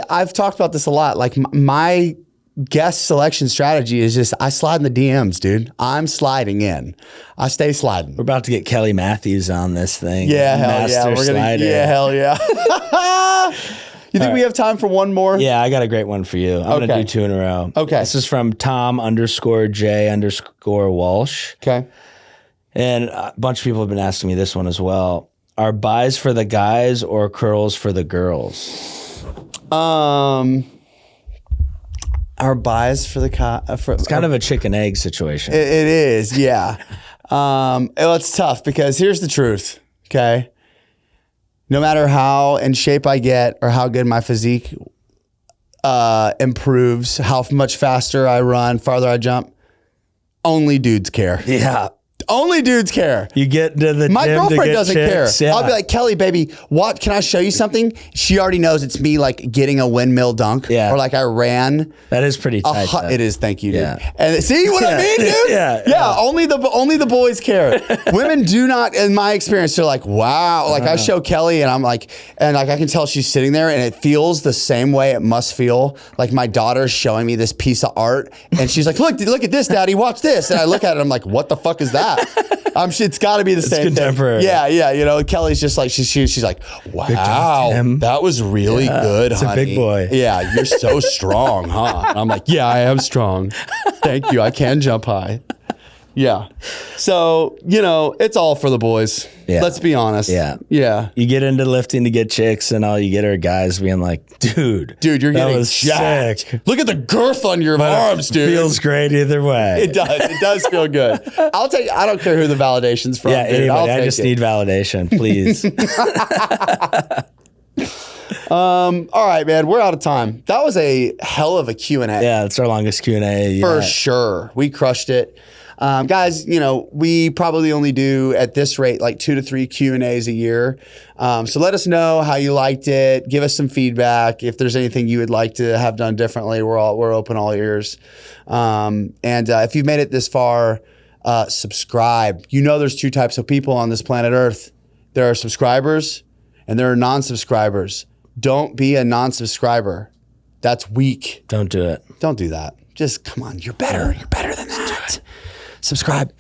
I've talked about this a lot. My guest selection strategy is just I slide in the DMs, dude. I'm sliding in. I stay sliding. We're about to get Kelly Matthews on this thing. Yeah, hell yeah. We're gonna. Yeah, hell yeah. You think we have time for one more? Yeah, I got a great one for you. I'm going to do 2 in a row. Okay. This is from Tom_J_Walsh. Okay. And a bunch of people have been asking me this one as well. Are buys for the guys or curls for the girls? Our buys for the It's kind of a chicken egg situation. It is, yeah. It's tough because here's the truth, okay? No matter how in shape I get or how good my physique improves, how much faster I run, farther I jump, only dudes care. Yeah. Only dudes care. You get to the My gym girlfriend to get doesn't chicks. care. Yeah. I'll be like, Kelly, baby, what? Can I show you something? She already knows it's me like getting a windmill dunk. Yeah. Or like I ran. That is pretty tight. It is. Thank you, dude. Yeah. And see what I mean, dude? Yeah. Only the boys care. Women do not, in my experience, they're like, wow. Like I show Kelly and I'm like, I can tell she's sitting there and it feels the same way it must feel. Like my daughter's showing me this piece of art and she's like, look at this, Daddy, watch this. And I look at it, I'm like, what the fuck is that? It's got to be the same contemporary. thing. Yeah. You know, Kelly's just like, she's like, wow, that was really good, it's honey. a big boy. Yeah, you're so strong, huh? And I'm like, yeah, I am strong. Thank you. I can jump high. Yeah. So, it's all for the boys. Yeah. Let's be honest. Yeah. Yeah. You get into lifting to get chicks and all you get are guys being like, dude, you're that getting was jacked. sick. Look at the girth on your arms, dude. Feels great either way. It does. It does feel good. I don't care who the validation's from. Yeah, dude. anybody, I just need validation, please. All right, man. We're out of time. That was a hell of a Q&A. Yeah, it's our longest Q&A. For sure. We crushed it. Guys, we probably only do at this rate like 2 to 3 Q&As a year. So let us know how you liked it. Give us some feedback. If there's anything you would like to have done differently, we're open all ears. And if you've made it this far, subscribe. There's 2 types of people on this planet Earth. There are subscribers and there are non-subscribers. Don't be a non-subscriber. That's weak. Don't do it. Don't do that. Just come on. You're better. You're better than that. Subscribe.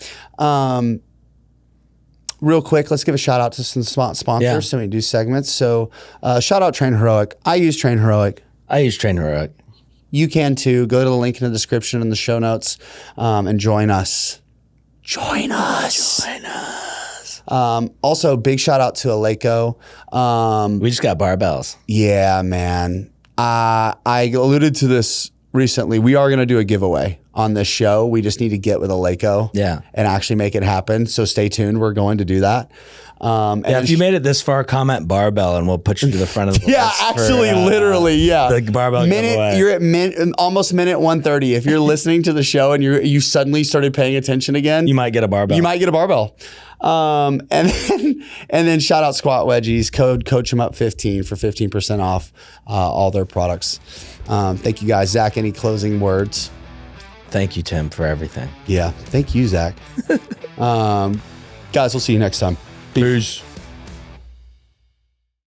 Real quick, let's give a shout out to some sponsors so we do segments. So shout out Train Heroic. I use Train Heroic. I use Train Heroic. You can too. Go to the link in the description in the show notes and join us. Join us. Also, big shout out to Aleco. We just got barbells. Yeah, man. I alluded to this recently. We are going to do a giveaway on this show. We just need to get with Aleco and actually make it happen. So stay tuned. We're going to do that. If you made it this far, comment barbell and we'll put you to the front of the list. Actually, literally, the barbell giveaway. You're at almost minute 130. If you're listening to the show and you suddenly started paying attention again, you might get a barbell. And then shout out Squat Wedgies, code CoachEmUp15 for 15% off all their products. Thank you guys. Zach, any closing words? Thank you, Tim, for everything. Yeah. Thank you, Zach. Guys, we'll see you next time. Peace.